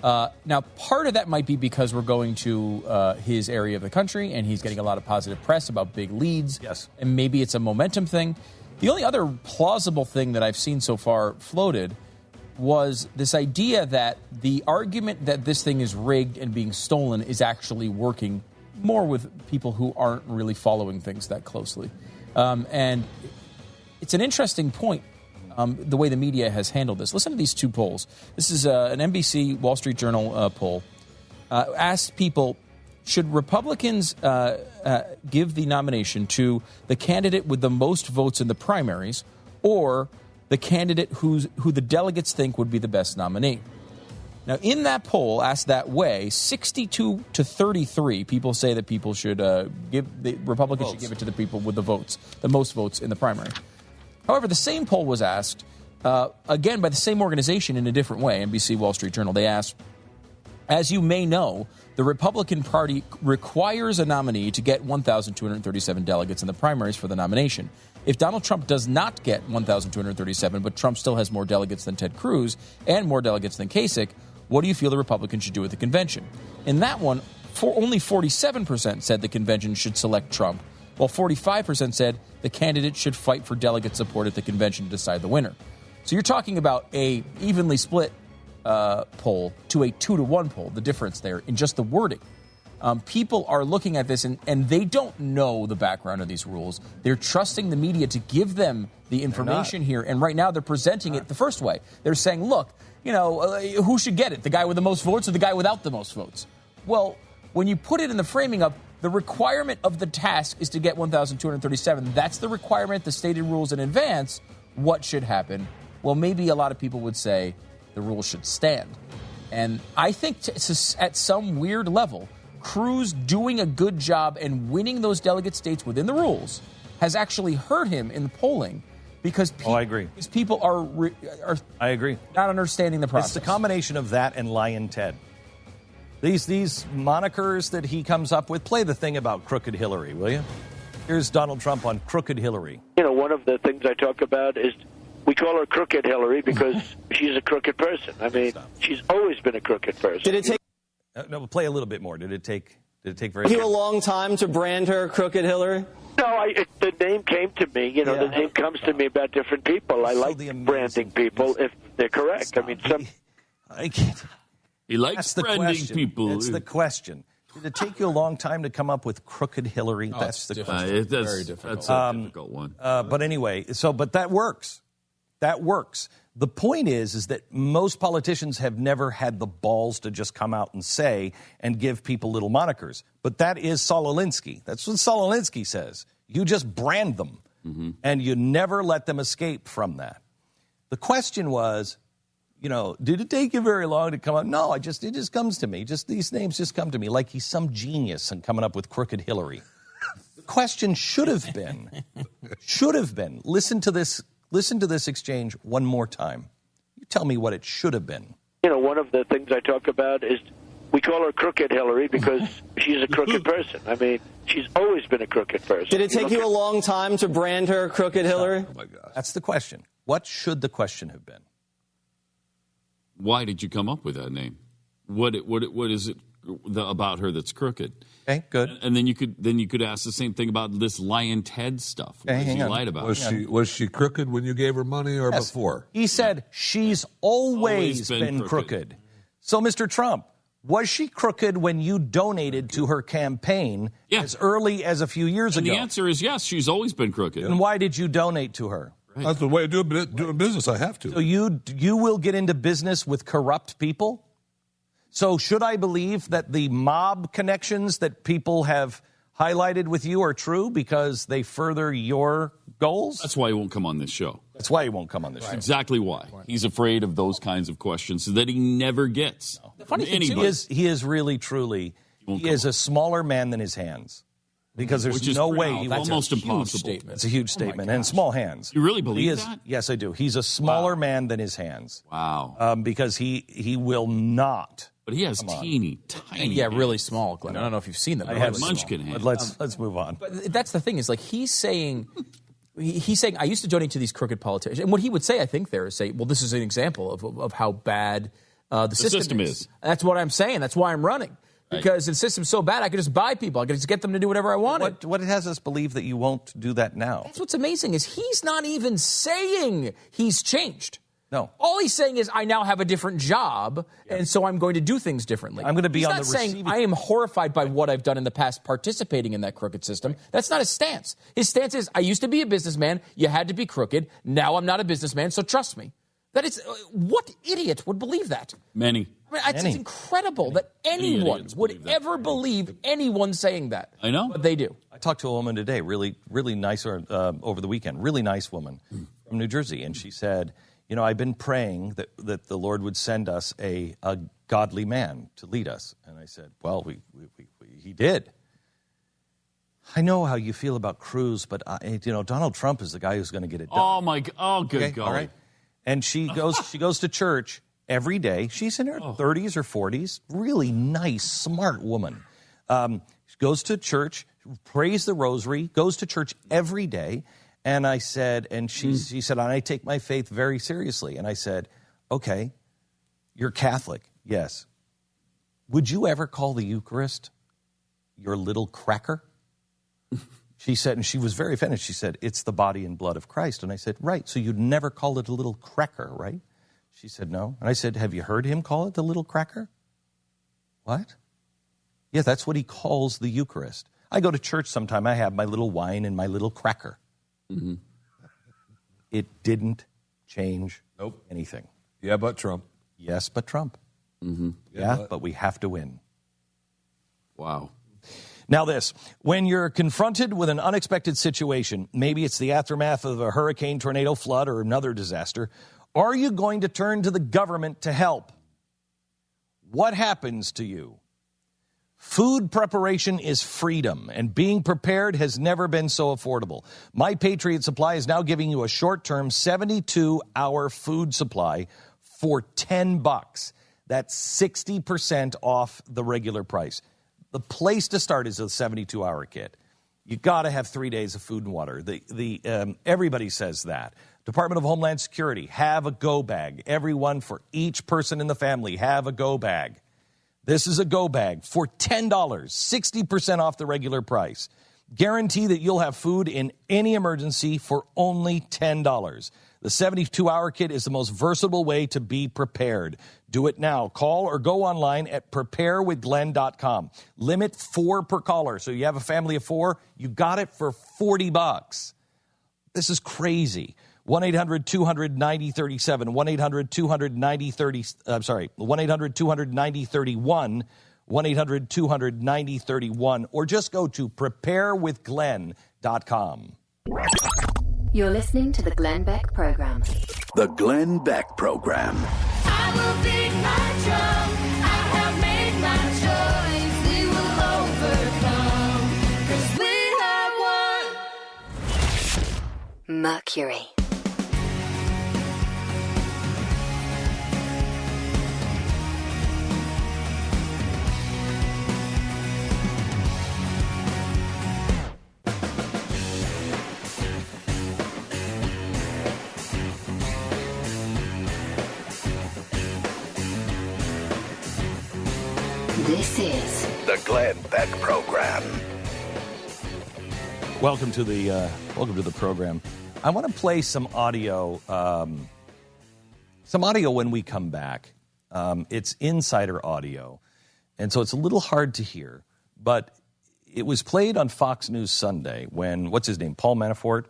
Now, part of that might be because we're going to his area of the country, and he's getting a lot of positive press about big leads. Yes. And maybe it's a momentum thing. The only other plausible thing that I've seen so far floated was this idea that the argument that this thing is rigged and being stolen is actually working more with people who aren't really following things that closely. And it's an interesting point. The way the media has handled this. Listen to these two polls. This is an NBC Wall Street Journal poll. Asked people, should Republicans give the nomination to the candidate with the most votes in the primaries or the candidate who the delegates think would be the best nominee? Now, in that poll, asked that way, 62 to 33 people say that people should Republicans should give it to the people with the most votes in the primary. However, the same poll was asked, again, by the same organization in a different way, NBC Wall Street Journal. They asked, as you may know, the Republican Party requires a nominee to get 1,237 delegates in the primaries for the nomination. If Donald Trump does not get 1,237, but Trump still has more delegates than Ted Cruz and more delegates than Kasich, what do you feel the Republicans should do at the convention? In that one, only 47% said the convention should select Trump, while 45% said the candidate should fight for delegate support at the convention to decide the winner. So you're talking about a evenly split poll to a 2-to-1 poll, the difference there in just the wording. People are looking at this, and they don't know the background of these rules. They're trusting the media to give them the information here, and right now they're presenting it the first way. They're saying, look, who should get it, the guy with the most votes or the guy without the most votes? Well, when you put it in the framing of the requirement of the task is to get 1,237, that's the requirement, the stated rules in advance, what should happen? Well, maybe a lot of people would say the rules should stand. And I think at some weird level, Cruz doing a good job and winning those delegate states within the rules has actually hurt him in the polling because I agree. Because people are I agree. Not understanding the process. It's the combination of that and Lyin' Ted. These monikers that he comes up with, play the thing about Crooked Hillary, will you? Here's Donald Trump on Crooked Hillary. One of the things I talk about is we call her Crooked Hillary because she's a crooked person. I mean, she's always been a crooked person. Did it take... No, play a little bit more. Did it take very... you a long time to brand her Crooked Hillary? No, the name came to me. The name comes to me about different people. I like branding people if they're correct. Stop. I mean, some... I can't... He likes branding people. That's the question. Did it take you a long time to come up with Crooked Hillary? That's the question. Very difficult. That's a difficult one. But anyway, but that works. That works. The point is that most politicians have never had the balls to just come out and say and give people little monikers. But that is Saul Alinsky. That's what Saul Alinsky says. You just brand them, and you never let them escape from that. The question was, did it take you very long to come up? No, it just comes to me. Just these names just come to me like he's some genius and coming up with Crooked Hillary. The question should have been, listen to this exchange one more time. You tell me what it should have been. One of the things I talk about is we call her Crooked Hillary because she's a crooked person. I mean, she's always been a crooked person. Did it take you a long time to brand her Crooked Hillary? Oh, my gosh. That's the question. What should the question have been? Why did you come up with that name? What is it about her that's crooked? Okay, good. And then you could ask the same thing about this Lyin' Ted stuff. Okay, hang on. Lied about. Was she crooked when you gave her money or before? He said she's always been crooked. So, Mr. Trump, was she crooked when you donated to her campaign as early as a few years ago? The answer is yes. She's always been crooked. And why did you donate to her? Right. That's the way of doing business. I have to. So you will get into business with corrupt people? So should I believe that the mob connections that people have highlighted with you are true because they further your goals? That's why he won't come on this show. That's why he won't come on this show. Exactly why. He's afraid of those kinds of questions that he never gets. The funny thing he is really, truly, he is a smaller man than his hands. Because there's no way he was almost impossible. It's a huge statement. And small hands. You really believe that? Yes, I do. He's a smaller man than his hands. Wow. Because he will not. But he has tiny hands. Really small, Glenn. I don't know if you've seen them. I have munchkin hands. But let's move on. But that's the thing is like he's saying I used to donate to these crooked politicians. And what he would say, I think, there is say, well, this is an example of how bad the system is. That's what I'm saying. That's why I'm running. Because the system's so bad, I could just buy people. I could just get them to do whatever I wanted. What has us believe that you won't do that now? That's what's amazing is he's not even saying he's changed. No. All he's saying is I now have a different job, and so I'm going to do things differently. I'm going to be on the receiving... He's not saying I am horrified by what I've done in the past participating in that crooked system. That's not his stance. His stance is I used to be a businessman. You had to be crooked. Now I'm not a businessman, so trust me. That is, what idiot would believe that? Many. I mean, it's incredible that anyone would ever believe anyone saying that. I know. But they do. I talked to a woman today, really nice, over the weekend, really nice woman from New Jersey. And she said, I've been praying that the Lord would send us a godly man to lead us. And I said, well, he did. I know how you feel about Cruz, but, Donald Trump is the guy who's going to get it done. Oh, my God. Oh, good God. All right. And she goes to church every day. She's in her 30s or 40s. Really nice, smart woman. She goes to church, prays the rosary, goes to church every day. And I said, and she said, I take my faith very seriously. And I said, okay, you're Catholic. Yes. Would you ever call the Eucharist your little cracker? She said, and she was very offended. She said, it's the body and blood of Christ. And I said, right, so you'd never call it a little cracker, right? She said, no. And I said, have you heard him call it the little cracker? What? Yeah, that's what he calls the Eucharist. I go to church sometime. I have my little wine and my little cracker. Mm-hmm. It didn't change anything. Yeah, but Trump. Yes, but Trump. Mm-hmm. Yeah, but we have to win. Wow. Now this, when you're confronted with an unexpected situation, maybe it's the aftermath of a hurricane, tornado, flood, or another disaster, are you going to turn to the government to help? What happens to you? Food preparation is freedom, and being prepared has never been so affordable. My Patriot Supply is now giving you a short-term 72-hour food supply for $10. That's 60% off the regular price. The place to start is a 72-hour kit. You got to have 3 days of food and water. Everybody says that. Department of Homeland Security, have a go bag. Everyone, for each person in the family, have a go bag. This is a go bag for $10, 60% off the regular price. Guarantee that you'll have food in any emergency for only $10. The 72-hour kit is the most versatile way to be prepared. Do it now. Call or go online at preparewithglenn.com. Limit 4 per caller. So you have a family of 4, you got it for $40. This is crazy. 1-800-200-9037, 1-800-200-9031, 1-800-200-9031, or just go to preparewithglenn.com. You're listening to the Glenn Beck Program. The Glenn Beck Program. I will beat my drum. I have made my choice. We will overcome. 'Cause we have won. Mercury. This is The Glenn Beck Program. Welcome to the program. I want to play some audio. When we come back. It's insider audio, and so it's a little hard to hear. But it was played on Fox News Sunday when Paul Manafort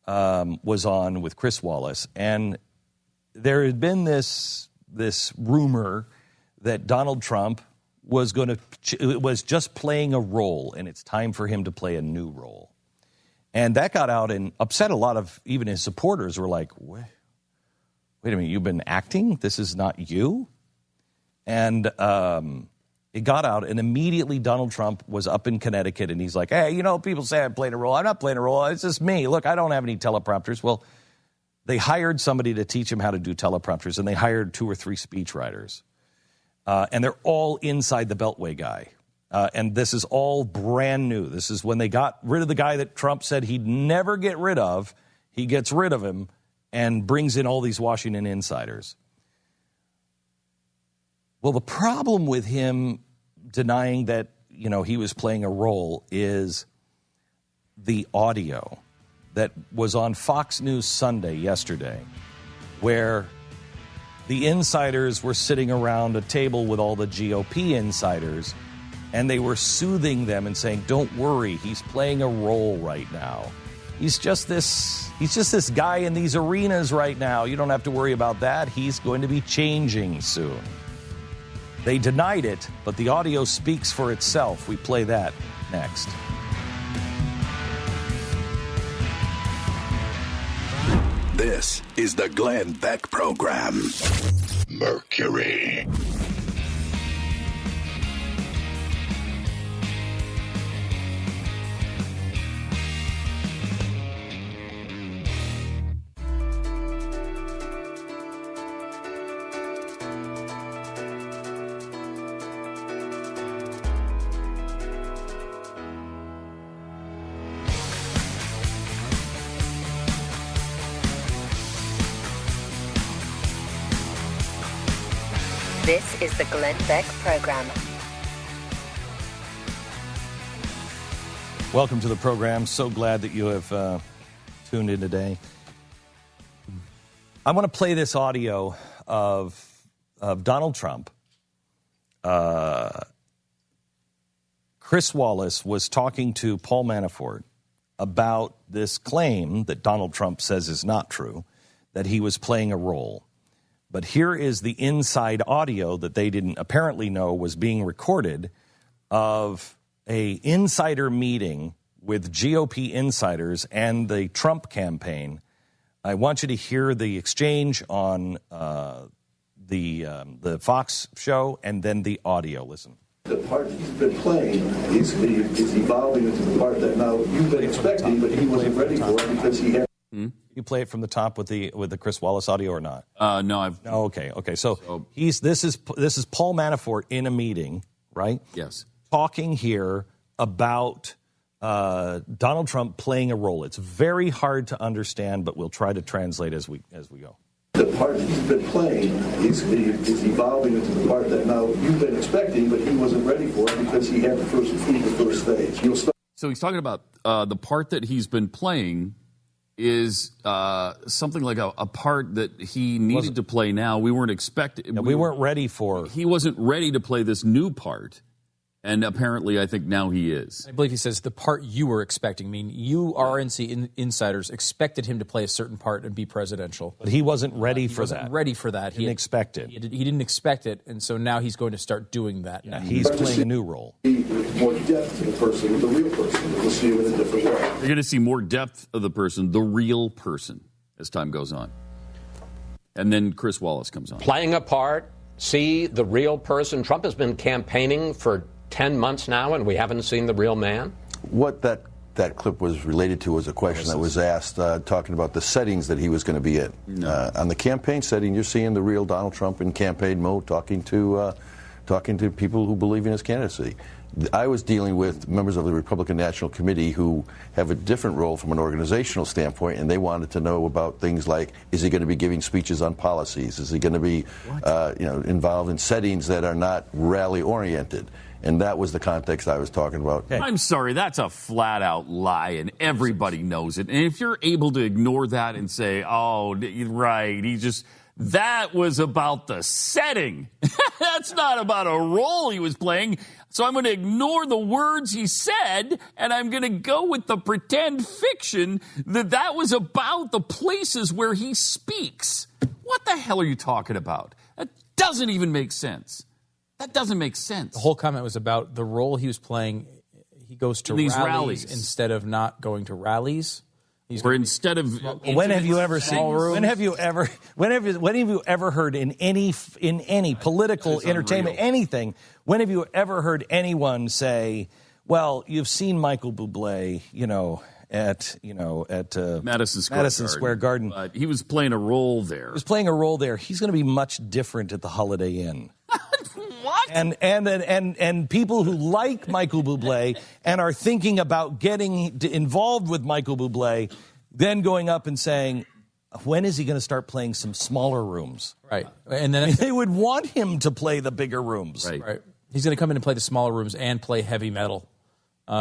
was on with Chris Wallace, and there had been this rumor that Donald Trump was just playing a role, and it's time for him to play a new role. And that got out and upset a lot of even his supporters. Were like, wait a minute, you've been acting? This is not you? And it got out, and immediately Donald Trump was up in Connecticut, and he's like, hey, people say I'm playing a role. I'm not playing a role. It's just me. Look, I don't have any teleprompters. Well, they hired somebody to teach him how to do teleprompters, and they hired 2 or 3 speechwriters. And they're all inside the Beltway guy. And this is all brand new. This is when they got rid of the guy that Trump said he'd never get rid of. He gets rid of him and brings in all these Washington insiders. Well, the problem with him denying that, he was playing a role is the audio that was on Fox News Sunday yesterday, where the insiders were sitting around a table with all the GOP insiders, and they were soothing them and saying, don't worry, he's playing a role right now. He's just this guy in these arenas right now. You don't have to worry about that. He's going to be changing soon. They denied it, but the audio speaks for itself. We play that next. This is the Glenn Beck Program. Mercury. This is the Glenn Beck Program. Welcome to the program. So glad that you have tuned in today. I want to play this audio of Donald Trump. Chris Wallace was talking to Paul Manafort about this claim that Donald Trump says is not true, that he was playing a role. But here is the inside audio that they didn't apparently know was being recorded of a insider meeting with GOP insiders and the Trump campaign. I want you to hear the exchange on the Fox show and then the audio. Listen. The part he's been playing is evolving into the part that now you've been expecting, but he wasn't ready for it because he had. You play it from the top with the Chris Wallace audio or not? No, I've. No, okay. So this is Paul Manafort in a meeting, right? Yes. Talking here about Donald Trump playing a role. It's very hard to understand, but we'll try to translate as we go. The part he's been playing is evolving into the part that now you've been expecting, but he wasn't ready for it because he had the first stage. So he's talking about the part that he's been playing is something like a part that he needed to play now. We weren't expecting. We weren't ready for. He wasn't ready to play this new part. And apparently, I think now he is. I believe he says the part you were expecting. I mean, you RNC insiders expected him to play a certain part and be presidential. But he wasn't ready for that. He wasn't ready for that. He didn't expect it. He didn't expect it, and so now he's going to start doing that. Now. He's playing a new role. More depth to the person, the real person. We'll see him in a different way. You're going to see more depth of the person, the real person, as time goes on. And then Chris Wallace comes on. Playing a part, see the real person. Trump has been campaigning for 10 months now, and we haven't seen the real man? What that clip was related to was a question that was asked talking about the settings that he was going to be in. No. On the campaign setting, you're seeing the real Donald Trump in campaign mode talking to people who believe in his candidacy. I was dealing with members of the Republican National Committee who have a different role from an organizational standpoint, and they wanted to know about things like, is he going to be giving speeches on policies? Is he going to be involved in settings that are not rally-oriented? And that was the context I was talking about. I'm sorry, that's a flat-out lie, and everybody knows it. And if you're able to ignore that and say, oh, right, that was about the setting. That's not about a role he was playing. So I'm going to ignore the words he said, and I'm going to go with the pretend fiction that was about the places where he speaks. What the hell are you talking about? That doesn't even make sense. That doesn't make sense. The whole comment was about the role he was playing. He goes to rallies instead of not going to rallies. Or instead of when have you ever seen? When have you ever heard in any political entertainment anything? When have you ever heard anyone say, "Well, you've seen Michael Bublé, at Madison Square Garden. But he was playing a role there. He was playing a role there. He's going to be much different at the Holiday Inn." What? And people who like Michael Bublé and are thinking about getting involved with Michael Bublé, then going up and saying, when is he going to start playing some smaller rooms? Right. And then they would want him to play the bigger rooms. Right. He's going to come in and play the smaller rooms and play heavy metal.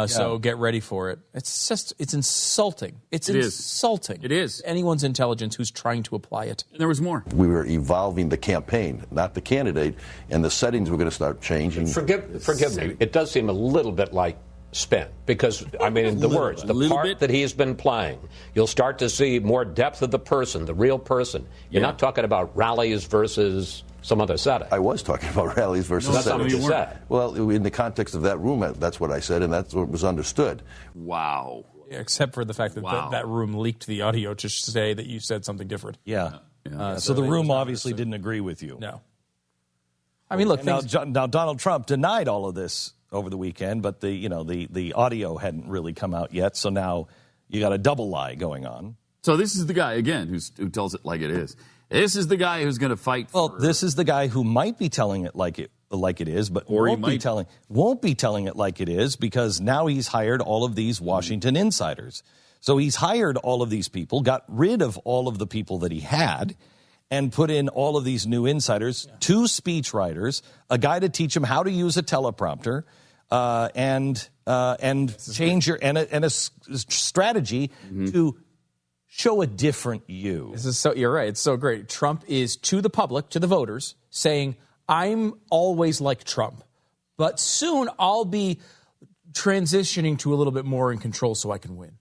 So get ready for it. It's insulting. It's insulting. It is. Anyone's intelligence who's trying to apply it. And there was more. We were evolving the campaign, not the candidate, and the settings were going to start changing. Forgive me. It does seem a little bit like spin because, I mean, the words, the part that he's been playing, you'll start to see more depth of the person, the real person. You're not talking about rallies versus some other setting. I was talking about rallies versus that's not what you said. Well, in the context of that room, that's what I said, and that's what was understood. Wow. Yeah, except for the fact that that room leaked the audio to say that you said something different. Yeah. So the room obviously didn't agree with you. No. I mean, look. Now Donald Trump denied all of this over the weekend, but the audio hadn't really come out yet. So now you got a double lie going on. So this is the guy again who tells it like it is. This is the guy who's going to fight. This is the guy who might be telling it like it is, but won't be telling it like it is because now he's hired all of these Washington insiders. So he's hired all of these people, got rid of all of the people that he had, and put in all of these new insiders, 2 speechwriters, a guy to teach him how to use a teleprompter, and and change your and a strategy to show a different you. This is so. You're right. It's so great. Trump is to the public, to the voters, saying, "I'm always like Trump, but soon I'll be transitioning to a little bit more in control so I can win."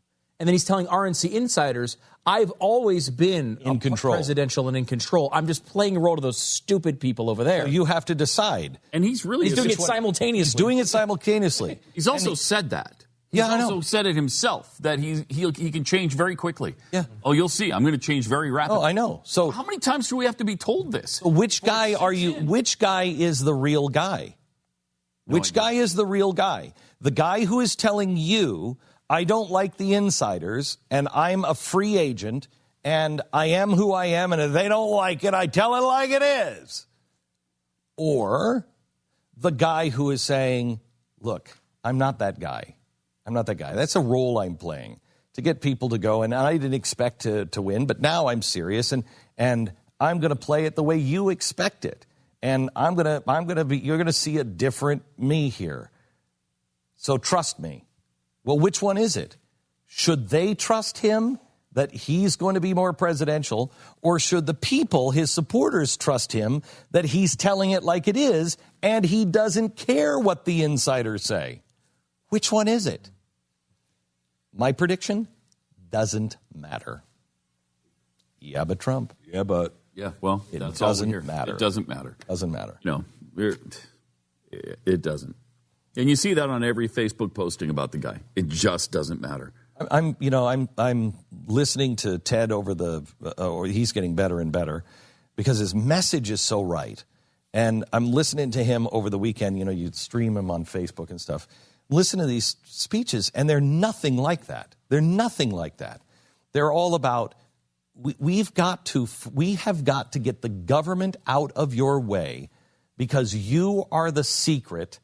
And then he's telling RNC insiders, I've always been in control, presidential and in control. I'm just playing a role to those stupid people over there. So you have to decide. And he's doing it simultaneously. He's doing it simultaneously. He's also said that. He's also said it himself, that he can change very quickly. Yeah. Oh, you'll see. I'm going to change very rapidly. Oh, I know. So how many times do we have to be told this? Which guy are you? Which guy is the real guy? Which guy is the real guy? The guy who is telling you, I don't like the insiders, and I'm a free agent, and I am who I am, and if they don't like it, I tell it like it is. Or the guy who is saying, look, I'm not that guy. I'm not that guy. That's a role I'm playing to get people to go, and I didn't expect to win, but now I'm serious, and I'm going to play it the way you expect it. And you're going to see a different me here. So trust me. Well, which one is it? Should they trust him that he's going to be more presidential, or should the people, his supporters, trust him that he's telling it like it is and he doesn't care what the insiders say? Which one is it? My prediction, doesn't matter. Yeah, but Trump. Yeah, but. Yeah, well, it that's doesn't all matter. It doesn't matter. Doesn't matter. No, it doesn't. And you see that on every Facebook posting about the guy. It just doesn't matter. I'm listening to Ted or he's getting better and better because his message is so right. And I'm listening to him over the weekend. You know, you stream him on Facebook and stuff. Listen to these speeches, and they're nothing like that. They're nothing like that. They're all about, we have got to get the government out of your way because you are the secret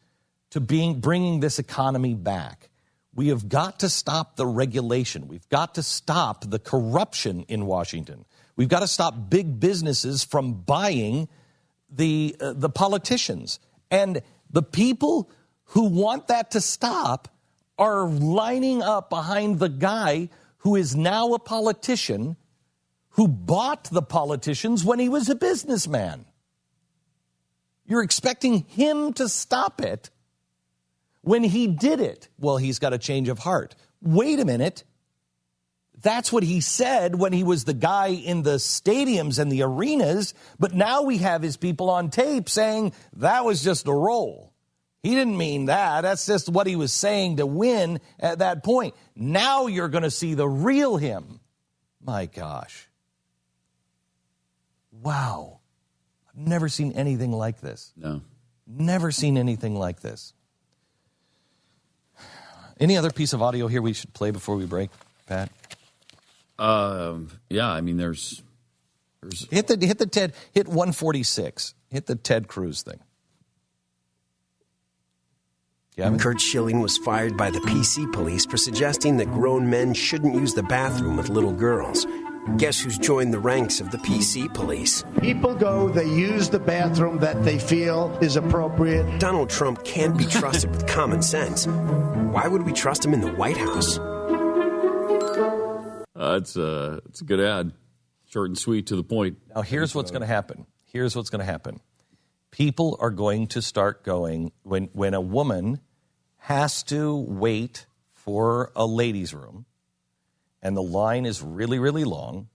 to bringing this economy back. We have got to stop the regulation. We've got to stop the corruption in Washington. We've got to stop big businesses from buying the politicians. And the people who want that to stop are lining up behind the guy who is now a politician who bought the politicians when he was a businessman. You're expecting him to stop it when he did it. Well, he's got a change of heart. Wait a minute. That's what he said when he was the guy in the stadiums and the arenas, but now we have his people on tape saying that was just a role. He didn't mean that. That's just what he was saying to win at that point. Now you're going to see the real him. My gosh. Wow. I've never seen anything like this. No. Never seen anything like this. Any other piece of audio here we should play before we break, Pat? Yeah, I mean, there's hit the Ted, hit 146. Hit the Ted Cruz thing. Kurt Schilling was fired by the PC police for suggesting that grown men shouldn't use the bathroom with little girls. Guess who's joined the ranks of the PC police? People go, they use the bathroom that they feel is appropriate. Donald Trump can't be trusted with common sense. Why would we trust him in the White House? It's a good ad. Short and sweet, to the point. Now, here's what's going to happen. Here's what's going to happen. People are going to start going, when a woman has to wait for a ladies' room, and the line is really, really long,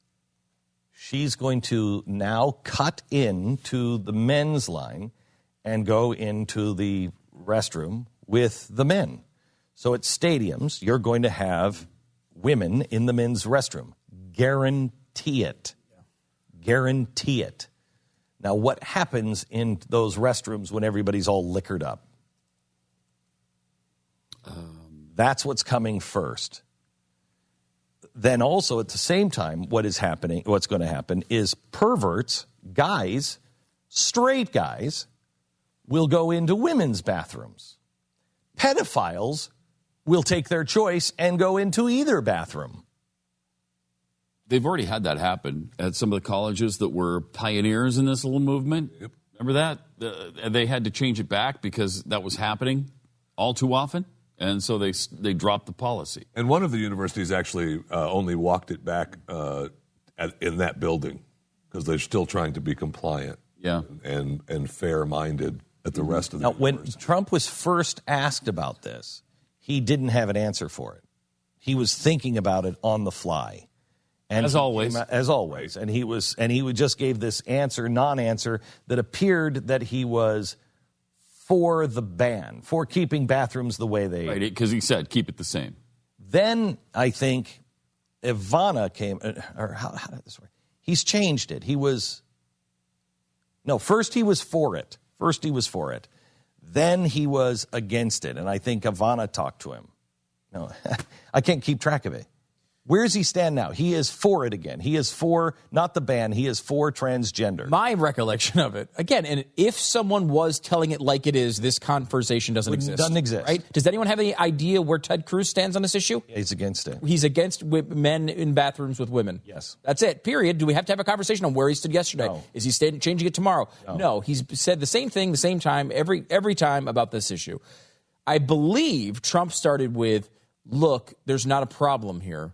she's going to now cut into the men's line and go into the restroom with the men. So at stadiums, you're going to have women in the men's restroom. Guarantee it. Guarantee it. Now, what happens in those restrooms when everybody's all liquored up? That's what's coming first. Then also at the same time, what's going to happen is perverts, guys, straight guys, will go into women's bathrooms. Pedophiles will take their choice and go into either bathroom. They've already had that happen at some of the colleges that were pioneers in this little movement. Yep. Remember that? They had to change it back because that was happening all too often. And so they dropped the policy. And one of the universities actually only walked it back in that building because they're still trying to be compliant and fair-minded at the rest of the when Trump was first asked about this, he didn't have an answer for it. He was thinking about it on the fly. And as always. And he just gave this non-answer that appeared that he was for the ban, for keeping bathrooms the way they... Right, because he said, keep it the same. Then, I think, Ivana came... Or how did this work? He's changed it. First he was for it. Then he was against it. And I think Ivana talked to him. No, I can't keep track of it. Where does he stand now? He is for it again. He is for, not the ban, he is for transgender. My recollection of it, again, and if someone was telling it like it is, this conversation doesn't exist. Doesn't exist. Right? Does anyone have any idea where Ted Cruz stands on this issue? He's against it. He's against men in bathrooms with women. Yes. That's it, period. Do we have to have a conversation on where he stood yesterday? No. Is he changing it tomorrow? No. He's said the same thing, the same time, every time about this issue. I believe Trump started with, look, there's not a problem here.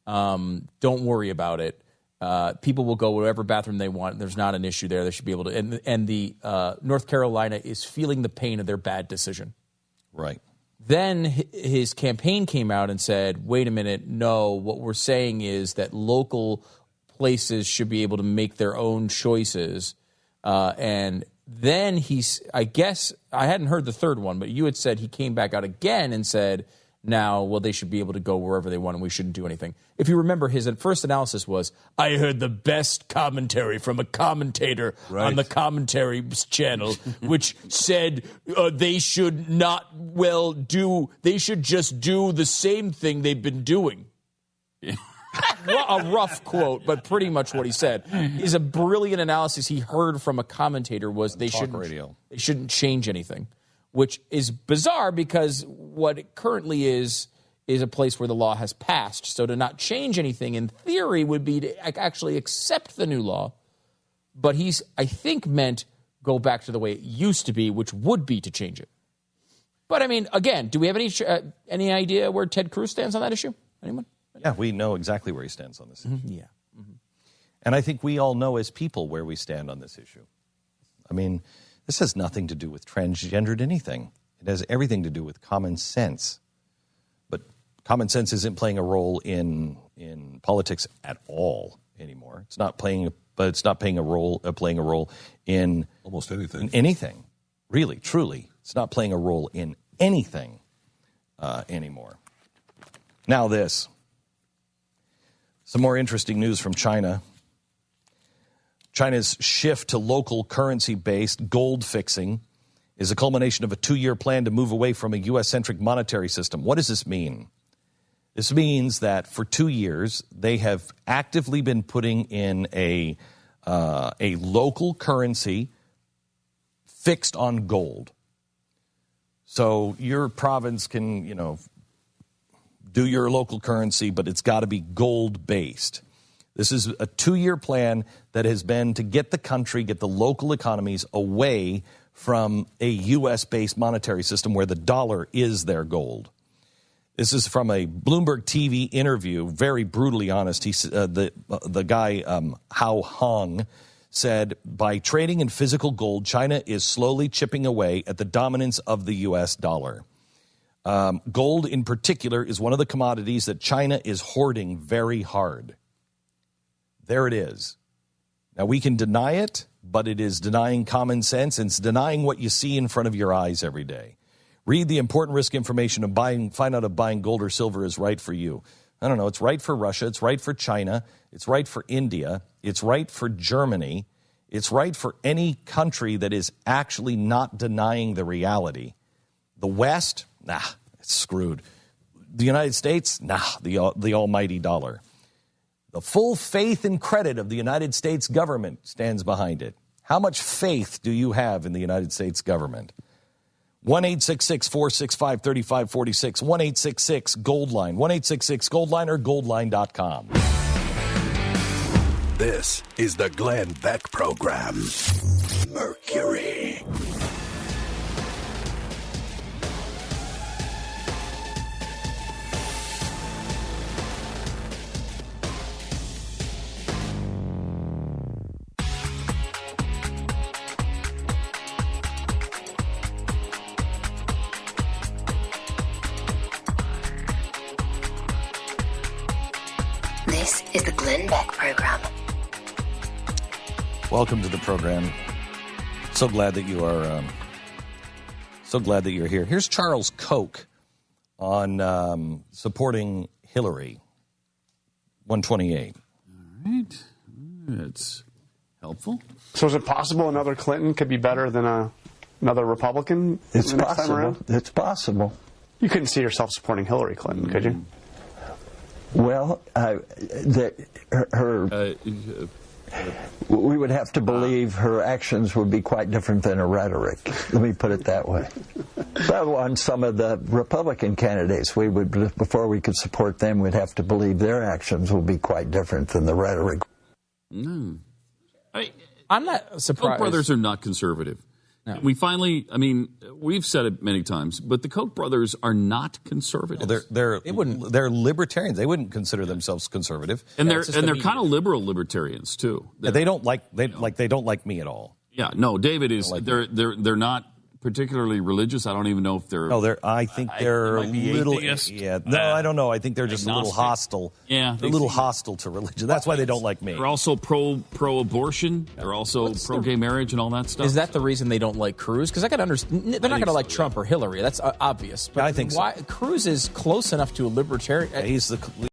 Don't worry about it. People will go whatever bathroom they want. There's not an issue there. They should be able to. And the North Carolina is feeling the pain of their bad decision. Right. Then his campaign came out and said, wait a minute, no, what we're saying is that local places should be able to make their own choices. And then I guess, I hadn't heard the third one, but you had said he came back out again and said, now, well, they should be able to go wherever they want and we shouldn't do anything. If you remember, his first analysis was, I heard the best commentary from a commentator on the commentary channel, which said they should they should just do the same thing they've been doing. A rough quote, but pretty much what he said is a brilliant analysis he heard from a commentator was they shouldn't change anything. Which is bizarre because what it currently is a place where the law has passed. So to not change anything, in theory, would be to actually accept the new law. But he's, I think, meant go back to the way it used to be, which would be to change it. But, I mean, again, do we have any idea where Ted Cruz stands on that issue? Anyone? Yeah, we know exactly where he stands on this issue. Yeah. Mm-hmm. And I think we all know as people where we stand on this issue. I mean... This has nothing to do with transgendered anything. It has everything to do with common sense. But common sense isn't playing a role in politics at all anymore. It's not playing a role in almost anything. In anything, really, truly, it's not playing a role in anything anymore. Now some more interesting news from China. China's shift to local currency-based gold fixing is a culmination of a 2-year plan to move away from a U.S.-centric monetary system. What does this mean? This means that for 2 years, they have actively been putting in a local currency fixed on gold. So your province can, do your local currency, but it's got to be gold-based. This is a 2-year plan that has been to get the local economies away from a U.S.-based monetary system where the dollar is their gold. This is from a Bloomberg TV interview, very brutally honest. The guy, Hao Hong, said, by trading in physical gold, China is slowly chipping away at the dominance of the U.S. dollar. Gold, in particular, is one of the commodities that China is hoarding very hard. There it is. Now, we can deny it, but it is denying common sense, and it's denying what you see in front of your eyes every day. Read the important risk information and find out if buying gold or silver is right for you. I don't know. It's right for Russia. It's right for China. It's right for India. It's right for Germany. It's right for any country that is actually not denying the reality. The West, it's screwed. The United States, the almighty dollar. The full faith and credit of the United States government stands behind it. How much faith do you have in the United States government? 1-866-465-3546, 1-866-GOLDLINE, 1-866-GOLDLINE or goldline.com. This is the Glenn Beck Program. Mercury. This is the Glenn Beck Program. Welcome to the program. So glad that you are. So glad that you're here. Here's Charles Koch on supporting Hillary. 128. All right, it's helpful. So is it possible another Clinton could be better than another Republican? It's the next time around? possible. It's possible. You couldn't see yourself supporting Hillary Clinton, could you? Well, we would have to believe her actions would be quite different than her rhetoric. Let me put it that way. Well, on some of the Republican candidates, we would, before we could support them, we'd have to believe their actions will be quite different than the rhetoric. No. I'm not surprised. Koch brothers are not conservative. No. We finally, we've said it many times, but the Koch brothers are not conservative. Well, they're libertarians. They wouldn't consider themselves conservative, and they're kind of liberal libertarians too. They don't like me at all. Yeah, no, David is. They're not particularly religious. I don't even know if they're. No, I think they're a little. Atheist. Yeah, no, I don't know. I think they're just agnostic. A little hostile. Yeah, they're a little hostile to religion. That's why they don't like me. They're also pro-abortion. They're also pro-gay marriage and all that stuff. Is that the reason they don't like Cruz? Because I can understand. They're not going to like Trump or Hillary. That's obvious. But I think why Cruz is close enough to a libertarian. Yeah, he's the